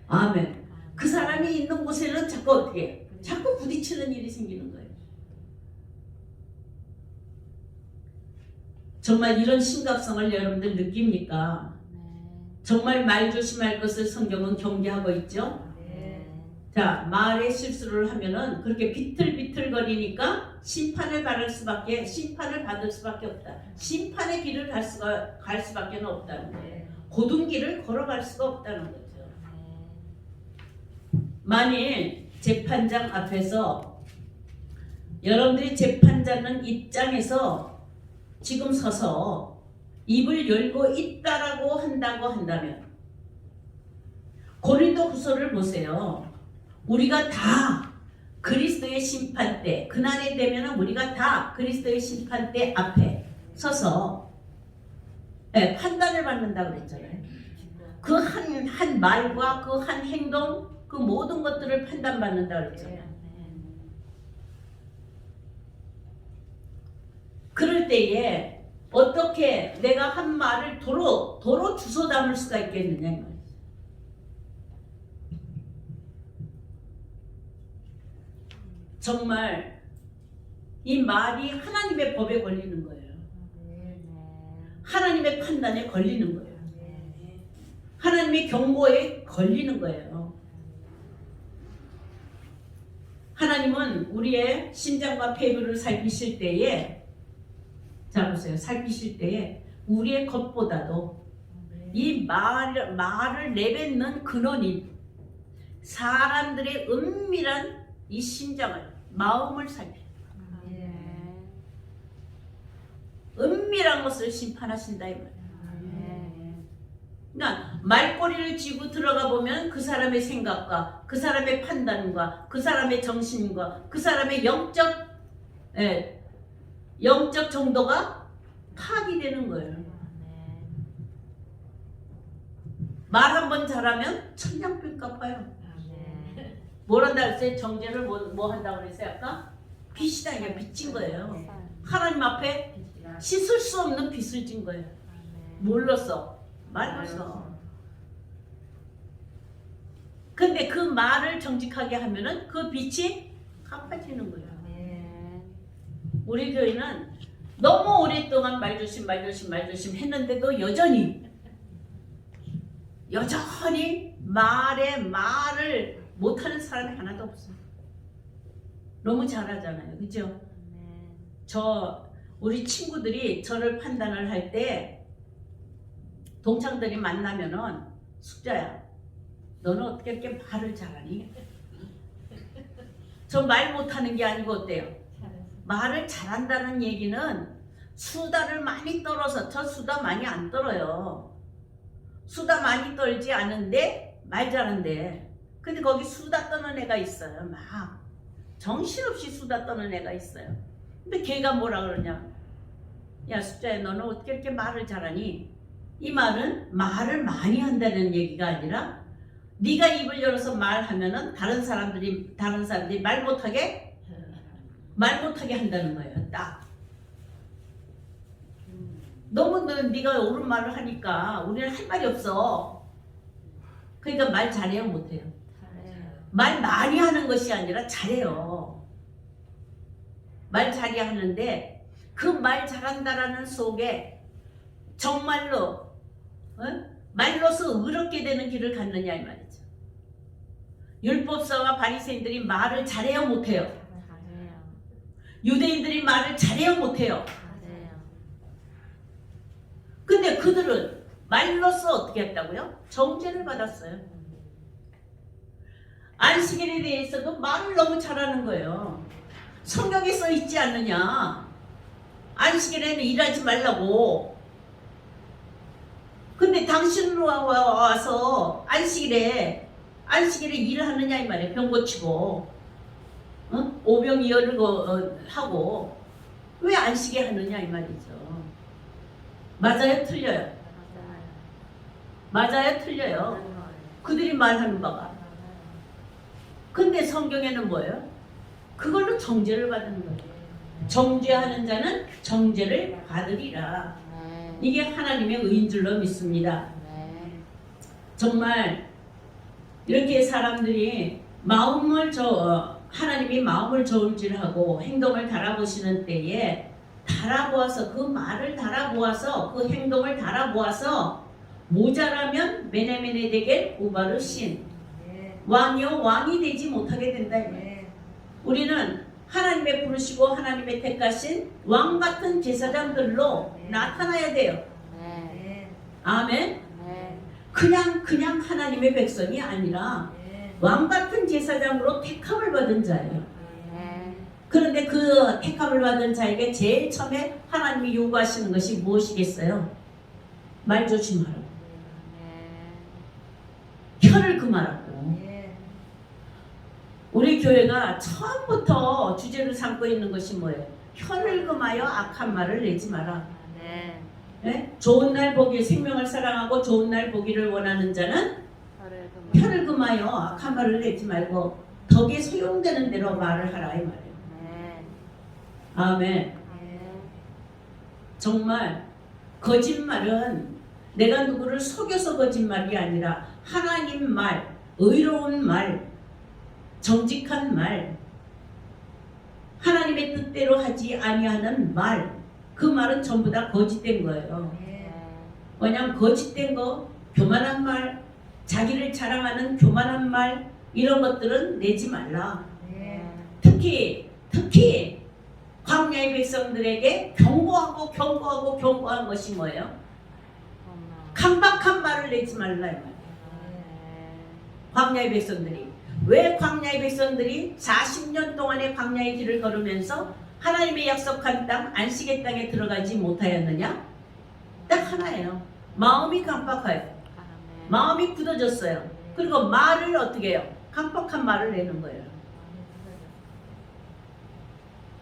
아멘. 그 사람이 있는 곳에는 자꾸 어떻게 해요? 자꾸 부딪히는 일이 생기는 거예요. 정말 이런 심각성을 여러분들 느낍니까? 정말 말 조심할 것을 성경은 경계하고 있죠. 자, 말의 실수를 하면은 그렇게 비틀비틀거리니까 심판을 받을 수밖에 없다. 심판의 길을 갈 수밖에 없다는 거예요. 고든 길을 걸어갈 수가 없다는 거죠. 만일 재판장 앞에서 여러분들이 재판자는 입장에서 지금 서서 입을 열고 있다라고 한다면 고린도 후서를 보세요. 우리가 다 그리스도의 심판대, 그날이 되면 우리가 다 그리스도의 심판대 앞에 서서 판단을 받는다고 그랬잖아요. 그 한 말과 그 한 행동, 그 모든 것들을 판단받는다고 그랬잖아요. 그럴 때에 어떻게 내가 한 말을 도로 주워 담을 수가 있겠느냐 이 말이죠. 정말 이 말이 하나님의 법에 걸리는 거예요. 하나님의 판단에 걸리는 거예요. 하나님의 경고에 걸리는 거예요. 하나님은 우리의 심장과 폐부를 살피실 때에, 자 보세요, 살피실 때에 우리의 것보다도 이 말을 내뱉는 근원인 사람들의 은밀한 이 심장을, 마음을 살펴 은밀한 것을 심판하신다 이 말이에요. 그러니까 말꼬리를 쥐고 들어가 보면 그 사람의 생각과 그 사람의 판단과 그 사람의 정신과 그 사람의 영적 정도가 파악이 되는 거예요. 말 한 번 잘하면 천냥빚 갚아요. 뭐란다 그랬어요? 정죄를 뭐 한다고 그랬어요? 아까? 빚이다. 이게 빚진 거예요. 하나님 앞에 씻을 수 없는 빚을 진 거예요. 뭘로써? 말로써. 근데 그 말을 정직하게 하면은 그 빚이 갚아지는 거예요. 우리 교회는 너무 오랫동안 말조심 했는데도 여전히 말을 못하는 사람이 하나도 없어요. 너무 잘하잖아요. 그죠? 우리 친구들이 저를 판단을 할 때 동창들이 만나면은 숙자야, 너는 어떻게 이렇게 말을 잘하니? 저 말 못하는 게 아니고 어때요? 말을 잘한다는 얘기는 수다를 많이 떨어서, 저 수다 많이 안 떨어요. 수다 많이 떨지 않은데 말 잘한대. 근데 거기 수다 떠는 애가 있어요. 막 정신없이 수다 떠는 애가 있어요. 근데 걔가 뭐라 그러냐, 야 숙자야, 너는 어떻게 이렇게 말을 잘하니? 이 말은 말을 많이 한다는 얘기가 아니라 네가 입을 열어서 말하면은 다른 사람들이 말 못하게 한다는 거예요. 딱. 너무 네가 옳은 말을 하니까 우리는 할 말이 없어. 그러니까 말 잘해요, 못해요? 말 많이 하는 것이 아니라 잘해요. 말 잘해야 하는데 그 말 잘한다라는 속에 정말로 말로서 의롭게 되는 길을 갔느냐 이 말이죠. 율법사와 바리새인들이 말을 잘해요, 못해요? 유대인들이 말을 잘해요, 못해요? 근데 그들은 말로서 어떻게 했다고요? 정죄를 받았어요. 안식일에 대해서도 말을 너무 잘하는 거예요. 성경에 써 있지 않느냐, 안식일에는 일하지 말라고. 근데 당신 와서 안식일에 일을 하느냐 이 말이에요. 병 고치고 오병이어를 하고 왜 안식에 하느냐 이 말이죠. 맞아요, 틀려요? 맞아요, 틀려요? 그들이 말하는 바가. 근데 성경에는 뭐예요? 그걸로 정죄를 받는 거예요. 정죄하는 자는 정죄를 받으리라. 이게 하나님의 의인 줄로 믿습니다. 정말 이렇게 사람들이 하나님이 마음을 저울질하고 행동을 달아보시는 때에 달아보아서, 그 말을 달아보아서, 그 행동을 달아보아서 모자라면 메네메네데겔 우바르신, 왕이요 왕이 되지 못하게 된다. 우리는 하나님의 부르시고 하나님의 택하신 왕 같은 제사장들로 나타나야 돼요. 아멘. 그냥 하나님의 백성이 아니라 왕 같은 제사장으로 택함을 받은 자예요. 그런데 그 택함을 받은 자에게 제일 처음에 하나님이 요구하시는 것이 무엇이겠어요? 말 조심하라고. 혀를 금하라고. 우리 교회가 처음부터 주제로 삼고 있는 것이 뭐예요? 혀를 금하여 악한 말을 내지 마라. 네? 좋은 날 보기, 생명을 사랑하고 좋은 날 보기를 원하는 자는 혀를 금하여 악한 말을 내지 말고 덕에 소용되는 대로 말을 하라 이 말이에요. 아멘. 정말 거짓말은 내가 누구를 속여서 거짓말이 아니라 하나님 말, 의로운 말, 정직한 말, 하나님의 뜻대로 하지 아니하는 말, 그 말은 전부 다 거짓된 거예요. 왜냐하면 거짓된 거, 교만한 말, 자기를 자랑하는 교만한 말, 이런 것들은 내지 말라. 특히 광야의 백성들에게 경고한 것이 뭐예요? 강박한 말을 내지 말라 이 말이에요. 광야의 백성들이, 왜 광야의 백성들이 40년 동안의 광야의 길을 걸으면서 하나님의 약속한 땅, 안식의 땅에 들어가지 못하였느냐? 딱 하나예요. 마음이 강박해요. 마음이 굳어졌어요. 그리고 말을 어떻게 해요? 강박한 말을 내는 거예요.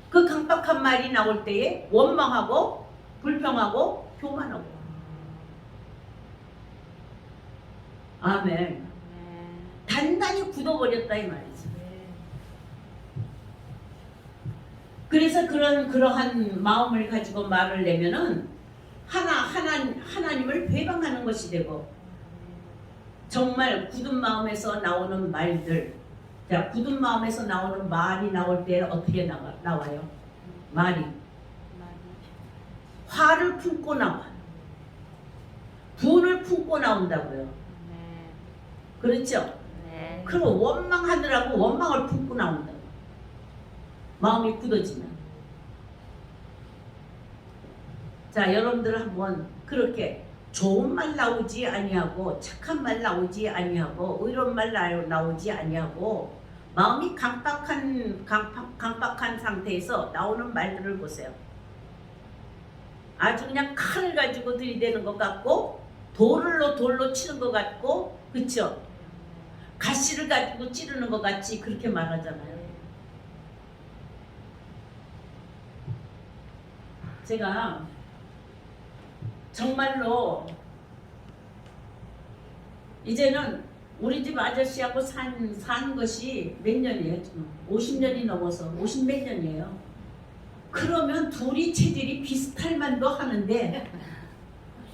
그 강박한 말이 나올 때에 원망하고 불평하고 교만하고. 아멘. 단단히 굳어버렸다 이 말이죠. 그래서 그러한 마음을 가지고 말을 내면은 하나님을 배반하는 것이 되고, 정말 굳은 마음에서 나오는 말들, 자, 굳은 마음에서 나오는 말이 나올 때 어떻게 나와요? 말이 화를 품고 나와. 분을 품고 나온다고요. 네. 그렇죠? 네. 그리고 원망하느라고 원망을 품고 나온다고. 마음이 굳어지면. 자, 여러분들 한번 그렇게 좋은 말 나오지 아니하고 착한 말 나오지 아니하고 의로운 말 나오지 아니하고 마음이 강박한 상태에서 나오는 말들을 보세요. 아주 그냥 칼을 가지고 들이대는 것 같고 돌로 치는 것 같고, 그쵸? 가시를 가지고 찌르는 것 같이 그렇게 말하잖아요. 제가 정말로 이제는 우리 집 아저씨하고 산 것이 몇 년이에요? 지금 50년이 넘어서 50몇 년이에요. 그러면 둘이 체질이 비슷할 만도 하는데,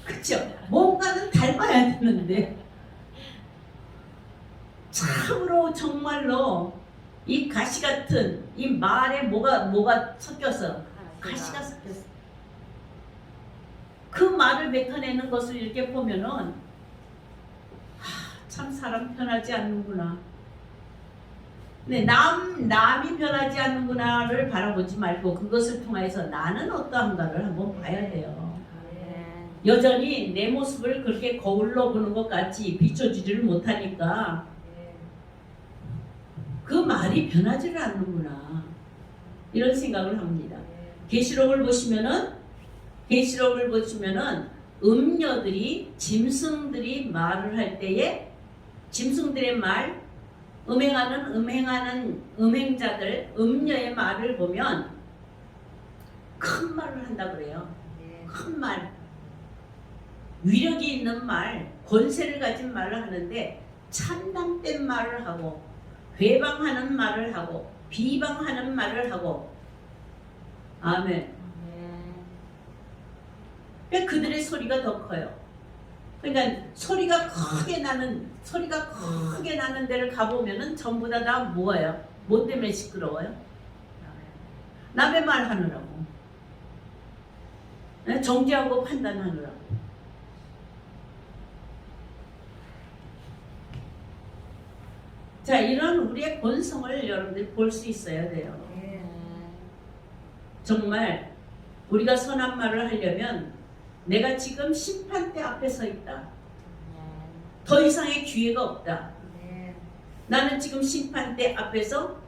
그쵸? 뭔가는 닮아야 되는데 참으로 정말로 이 가시 같은 이 말에 뭐가 섞여서 가시가 섞였어. 그 말을 뱉어내는 것을 이렇게 보면은 참 사람 변하지 않는구나. 네, 남이 변하지 않는구나를 바라보지 말고 그것을 통해서 나는 어떠한가를 한번 봐야 돼요. 여전히 내 모습을 그렇게 거울로 보는 것 같이 비춰주지를 못하니까 그 말이 변하지를 않는구나, 이런 생각을 합니다. 계시록을 보시면은 음녀들이 짐승들이 말을 할 때에 짐승들의 말, 음행하는 음행자들, 음녀의 말을 보면 큰 말을 한다 그래요. 큰 말, 위력이 있는 말, 권세를 가진 말을 하는데 참담된 말을 하고 회방하는 말을 하고 비방하는 말을 하고. 아멘. 그러니까 그들의 소리가 더 커요. 그러니까 소리가 크게 나는 데를 가보면은 전부 다 뭐예요? 뭐 때문에 시끄러워요? 남의 말 하느라고. 정죄하고 판단하느라고. 자, 이런 우리의 본성을 여러분들이 볼 수 있어야 돼요. 정말 우리가 선한 말을 하려면 내가 지금 심판대 앞에 서 있다. 더 이상의 기회가 없다. 나는 지금 심판대 앞에서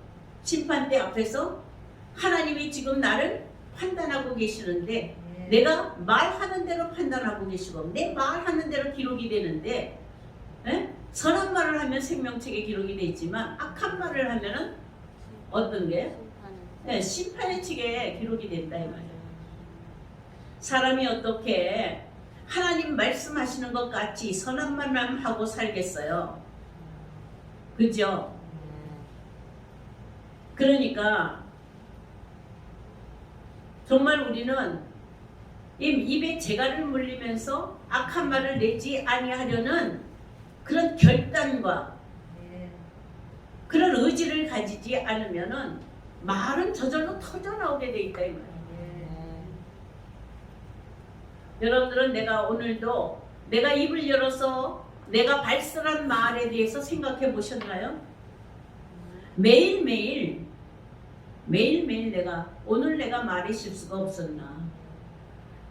하나님이 지금 나를 판단하고 계시는데 내가 말하는 대로 판단하고 계시고 내 말하는 대로 기록이 되는데, 선한 말을 하면 생명책에 기록이 돼 있지만 악한 말을 하면은 어떤 게? 심판의 책에 기록이 된다 이 말이에요. 사람이 어떻게 하나님 말씀하시는 것 같이 선한 말만 하고 살겠어요? 그죠? 그러니까 정말 우리는 입에 재갈을 물리면서 악한 말을 내지 아니하려는 그런 결단과 그런 의지를 가지지 않으면은 말은 저절로 터져 나오게 돼 있다 이 말이에요. 여러분들은 내가 오늘도 내가 입을 열어서 내가 발설한 말에 대해서 생각해 보셨나요? 매일매일 오늘 내가 말에 실수가 없었나,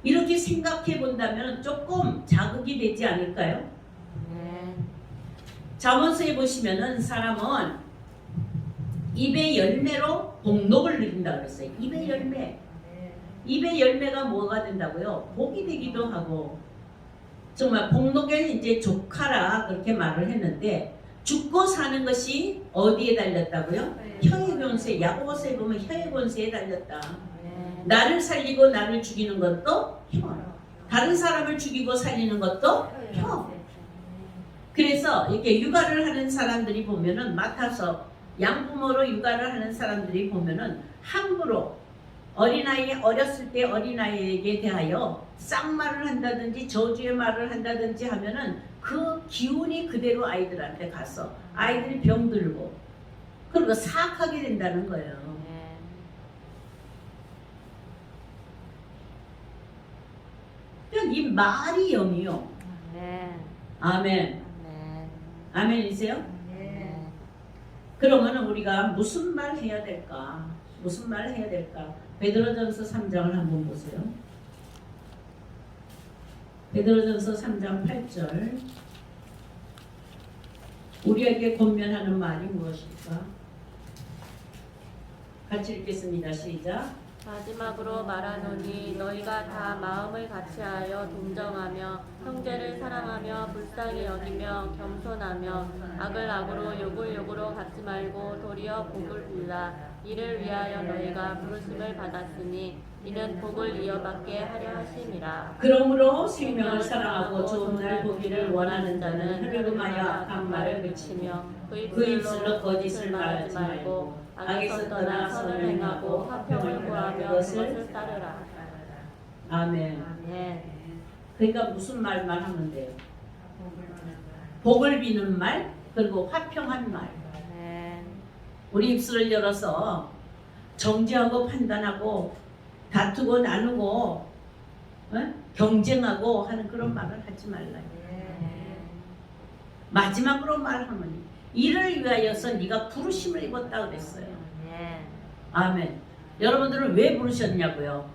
이렇게 생각해 본다면 조금 자극이 되지 않을까요? 잠언서에 보시면은 사람은 입의 열매로 복록을 누린다 그랬어요. 입의 열매. 입의 열매가 뭐가 된다고요? 복이 되기도 하고. 정말 복록에 이제 족하라 그렇게 말을 했는데, 죽고 사는 것이 어디에 달렸다고요? 혀의 권세. 야고보서에 보면 혀의 권세에 달렸다. 나를 살리고 나를 죽이는 것도 혀. 다른 사람을 죽이고 살리는 것도 혀. 그래서 이렇게 육아를 하는 사람들이 보면은 맡아서 양부모로 육아를 하는 사람들이 보면은 함부로 어렸을 때 어린아이에게 대하여 쌍말을 한다든지 저주의 말을 한다든지 하면은 그 기운이 그대로 아이들한테 가서 아이들이 병들고 그리고 사악하게 된다는 거예요. 그러니까 이 말이 영이요. 아멘. 아멘이세요? 그러면 우리가 무슨 말 해야 될까? 무슨 말 해야 될까? 베드로전서 3장을 한번 보세요. 베드로전서 3장 8절. 우리에게 권면하는 말이 무엇일까? 같이 읽겠습니다. 시작. 마지막으로 말하노니 너희가 다 마음을 같이하여 동정하며 형제를 사랑하며 불쌍히 여기며 겸손하며 악을 악으로 욕을 욕으로 갚지 말고 도리어 복을 빌라. 이를 위하여 너희가 부르심을 받았으니 이는 복을 이어받게 하려 하심이라. 그러므로 생명을 사랑하고 좋은 날 보기를 원하는 자는 흘금하여 악한 말을 그치며 그 입술로 거짓을 말하지 말고 악에서 떠나 선을 행하고 화평을 구하며 그것을 따르라. 아멘. 아멘. 그러니까 무슨 말만 하면 돼요? 복을 비는 말, 그리고 화평한 말. 아멘. 우리 입술을 열어서 정죄하고 판단하고 다투고 나누고 경쟁하고 하는 그런 말을 하지 말라요. 마지막으로 말하면 이를 위하여서 네가 부르심을 입었다 그랬어요. 아멘. 여러분들은 왜 부르셨냐고요?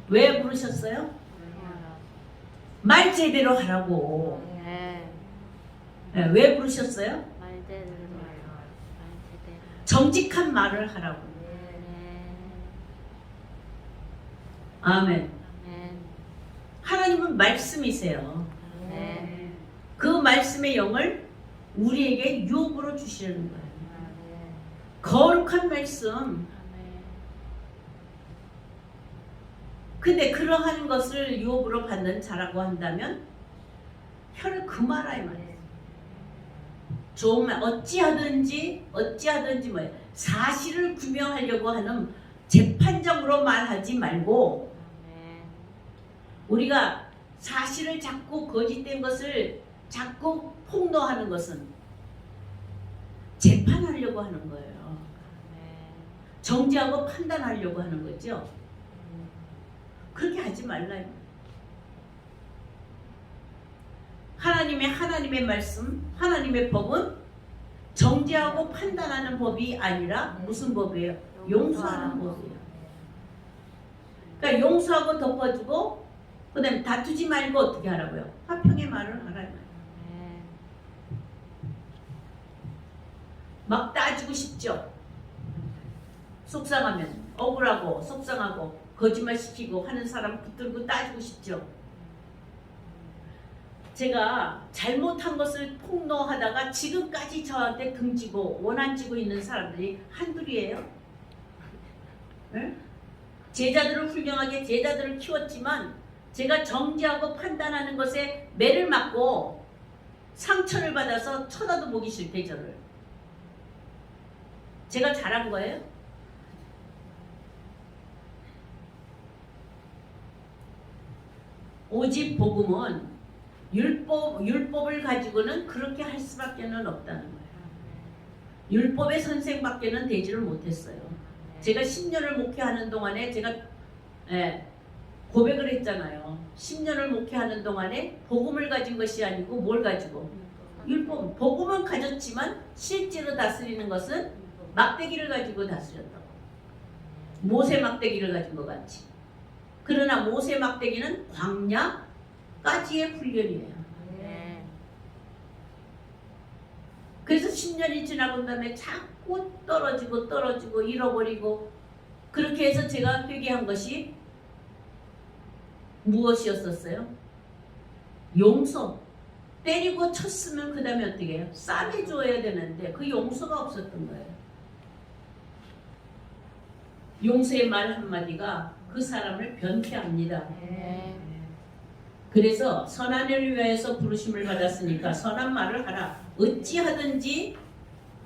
왜 부르셨어요? 말 제대로 하라고. 네, 왜 부르셨어요? 정직한 말을 하라고. 아멘. 하나님은 말씀이세요. 그 말씀의 영을 우리에게 유업으로 주시는 거예요. 거룩한 말씀. 근데 그러한 것을 유업으로 받는 자라고 한다면 혀를 금하라 이 말이에요. 좋은 말 어찌하든지 뭐예요. 사실을 규명하려고 하는 재판적으로 말하지 말고 우리가 사실을 자꾸 거짓된 것을 자꾸 폭로하는 것은 재판하려고 하는 거예요. 정죄하고 판단하려고 하는 거죠. 그렇게 하지 말라. 하나님의 말씀, 하나님의 법은 정죄하고 판단하는 법이 아니라 무슨 법이에요? 용서하는 법이에요. 그러니까 용서하고 덮어주고 그 다음에 다투지 말고 어떻게 하라고요? 화평의 말을 하라. 막 따지고 싶죠? 속상하면 억울하고 속상하고 거짓말시키고 하는 사람 붙들고 따지고 싶죠? 제가 잘못한 것을 폭로하다가 지금까지 저한테 등지고 원한지고 있는 사람들이 한둘이에요. 네? 제자들을 훌륭하게 제자들을 키웠지만 제가 정죄하고 판단하는 것에 매를 맞고 상처를 받아서 쳐다도 보기 싫대 저를. 제가 잘한 거예요? 오직 복음은 율법을 가지고는 그렇게 할 수밖에는 없다는 거예요. 율법의 선생밖에는 되지를 못했어요. 제가 10년을 목회하는 동안에 제가 고백을 했잖아요. 10년을 목회하는 동안에 복음을 가진 것이 아니고 뭘 가지고? 율법. 복음은 가졌지만 실제로 다스리는 것은 막대기를 가지고 다스렸다고. 모세 막대기를 가진 것 같이. 그러나 모세 막대기는 광야까지의 훈련이에요. 그래서 10년이 지나고 다음에 자꾸 떨어지고 잃어버리고 그렇게 해서 제가 회개한 것이 무엇이었었어요? 용서. 때리고 쳤으면 그 다음에 어떻게 해요? 싸매줘야 되는데 그 용서가 없었던 거예요. 용서의 말 한마디가 그 사람을 변케합니다. 그래서 선한을 위하여서 부르심을 받았으니까 선한 말을 하라. 어찌하든지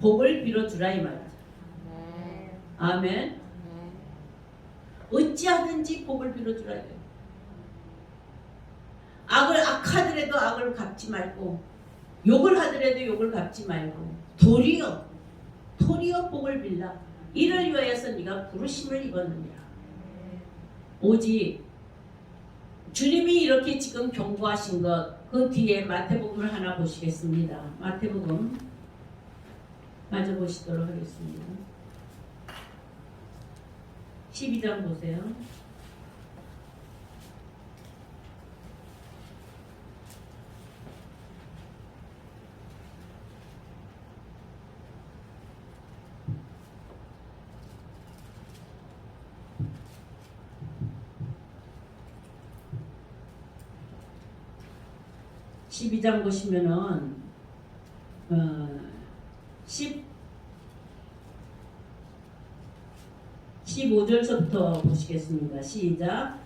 복을 빌어주라 이 말이죠. 아멘. 어찌하든지 복을 빌어주라. 악을 악하더라도 악을 갚지 말고 욕을 하더라도 욕을 갚지 말고 도리어 복을 빌라. 이를 위하여서 네가 부르심을 입었느니라. 오직 주님이 이렇게 지금 경고하신 것 그 뒤에 마태복음을 하나 보시겠습니다. 마태복음 마저 보시도록 하겠습니다. 12장 보세요. (12장) 보시면은 15절부터 보시겠습니다. 시작.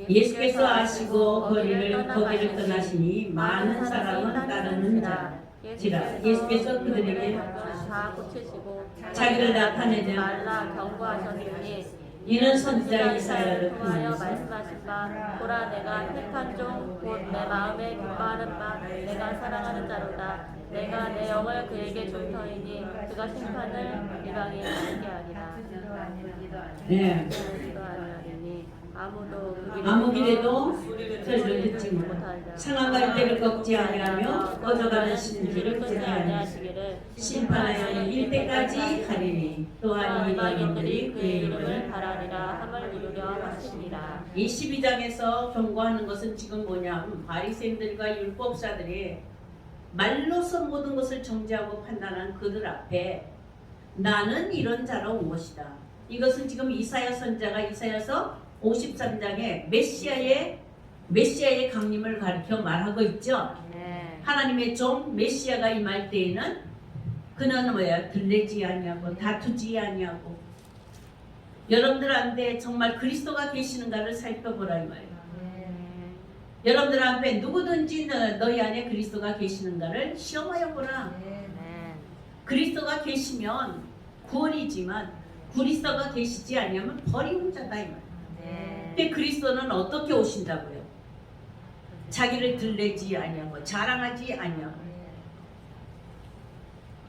예수께서 아시고 거기를 떠나시니 많은 사람은 따르는 자지라. 예수께서 그들에게 다 고치시고 자기를 나타내지 말라 경고하셨으니 이는 선지자 이사야를 통하여 통해서 말씀하신 바 보라 내가 택한 종 곧 내 마음에 기뻐하는 바 내가 사랑하는 자로다. 내가 내 영을 그에게 줄 터이니 그가 심판을 이방인에게 하리라. 네. 그리스도 아니하리니 아무도 아무 길에도 저를 듣지 못 상한 때를 꺾지 아니하며 꺼져가는 심지를 끄지 아니하시기를 심판하여 일 때까지 하리니 또한 이방인들이 이방인들이 그의 그의 이름을 이름을 바라리라 함을 이루려 하시니라. 이 12장에서 경고하는 것은 지금 뭐냐면 바리새인들과 율법사들이 말로서 모든 것을 정죄하고 판단한 그들 앞에 나는 이런 자로 온 것이다. 이것은 지금 이사야 선자가 이사야서 53장에 메시아의 강림을 가리켜 말하고 있죠. 네. 하나님의 종 메시아가 임할 때에는 그는 뭐야? 들레지 아니하고 다투지 아니하고 여러분들한테 정말 그리스도가 계시는가를 살펴보라 이 말이에요. 여러분들 앞에 누구든지 너희 안에 그리스도가 계시는가를 시험하여 보라. 그리스도가 계시면 구원이지만 그리스도가 계시지 아니하면 버리는 자다 이 말이에요. 근데 그리스도는 어떻게 오신다고요? 자기를 들레지 아니하고 자랑하지 아니하고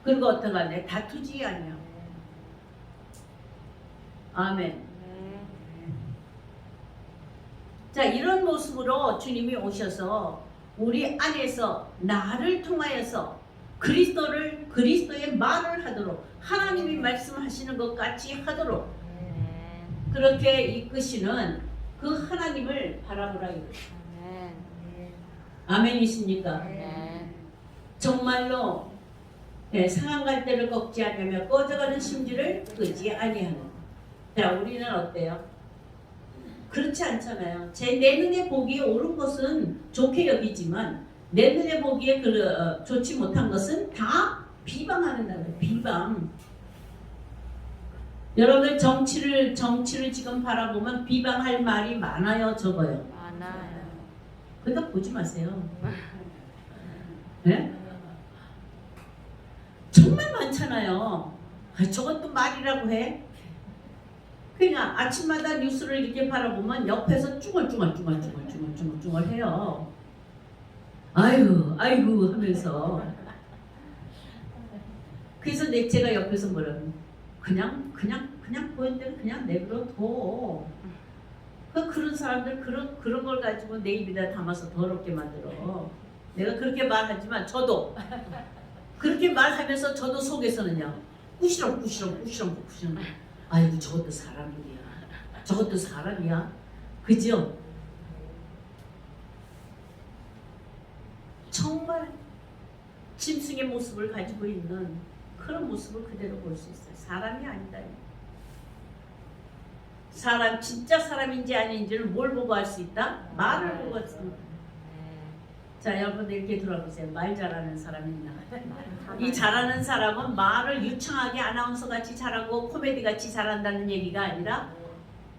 그리고 어떻게 하네? 다투지 아니하고 아멘. 자, 이런 모습으로 주님이 오셔서 우리 안에서 나를 통하여서 그리스도의 말을 하도록 하나님이 말씀하시는 것 같이 하도록 그렇게 이끄시는 그 하나님을 바라보라 이거죠. 아멘이십니까? 정말로 상한 갈대를 꺾지 않으며 꺼져가는 심지를 끄지 아니하는. 자, 우리는 어때요? 그렇지 않잖아요. 내 눈에 보기에 옳은 것은 좋게 여기지만 내 눈에 보기에 좋지 못한 것은 다 비방하는다고요. 비방. 여러분들 정치를 지금 바라보면 비방할 말이 많아요, 적어요? 많아요. 그러니까 보지 마세요. 네? 정말 많잖아요. 저것도 말이라고 해. 그냥 아침마다 뉴스를 이렇게 바라보면 옆에서 쭈글쭈글 해요. 아이고 하면서. 그래서 제가 옆에서 뭐라고 그냥 보이는 대로 그냥 내버려 둬. 그런 사람들 그런 걸 가지고 내 입에다 담아서 더럽게 만들어. 내가 그렇게 말하지만 저도 그렇게 말하면서 저도 속에서는요 꾸시렁. 아이고 저것도 사람이야. 그죠? 정말 짐승의 모습을 가지고 있는 그런 모습을 그대로 볼 수 있어요. 사람이 아니다. 진짜 사람인지 아닌지를 뭘 보고 알 수 있다? 말을 보고 알 수 있다. 자, 여러분들 이렇게 들어보세요. 말 잘하는 사람이 있나? 이 잘하는 사람은 말을 유창하게 아나운서 같이 잘하고 코미디 같이 잘한다는 얘기가 아니라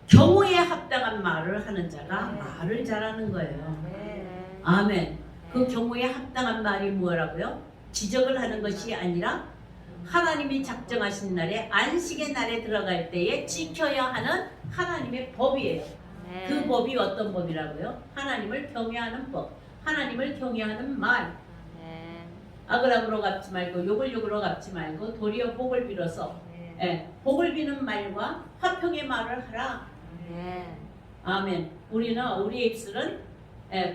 경우에 합당한 말을 하는 자가 말을 잘하는 거예요. 아멘. 그 경우에 합당한 말이 뭐라고요? 지적을 하는 것이 아니라 하나님이 작정하신 날에 안식의 날에 들어갈 때에 지켜야 하는 하나님의 법이에요. 그 법이 어떤 법이라고요? 하나님을 경외하는 법. 하나님을 경외하는 말. 악을 갚지 말고 욕을 갚지 말고 도리어 복을 빌어서 복을 비는 말과 화평의 말을 하라. 아멘. 우리의 입술은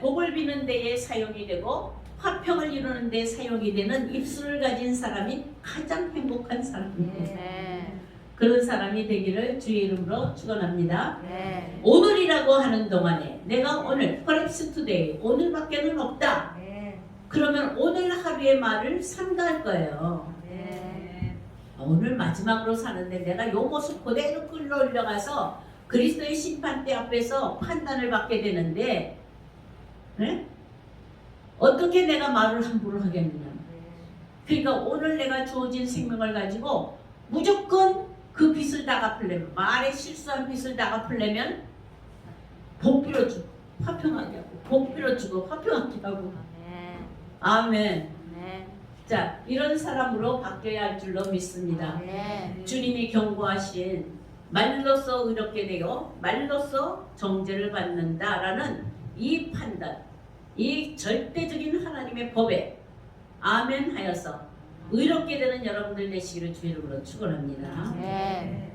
복을 비는 데에 사용이 되고 화평을 이루는 데 사용이 되는 입술을 가진 사람이 가장 행복한 사람입니다. 네. 그런 사람이 되기를 주의 이름으로 축원합니다. 네. 오늘이라고 하는 동안에 내가 오늘 perhaps today 오늘밖에는 없다. 네. 그러면 오늘 하루의 말을 삼가할 거예요. 네. 오늘 마지막으로 사는데 내가 요 모습 그대로 끌어올려가서 그리스도의 심판대 앞에서 판단을 받게 되는데 네? 어떻게 내가 말을 함부로 하겠느냐. 그러니까 오늘 내가 주어진 생명을 가지고 무조건 그 빚을 다 갚으려면, 말에 실수한 빚을 다 갚으려면 복 빌어주고 화평하게 하고 복 빌어주고 화평하게 하고. 네. 아멘. 네. 자, 이런 사람으로 바뀌어야 할 줄로 믿습니다. 네. 주님이 경고하신 말로써 의롭게 되어 말로써 정죄를 받는다라는 이 판단, 이 절대적인 하나님의 법에 아멘 하여서 의롭게 되는 여러분들 되시기를 주 이름으로 축원합니다. 네.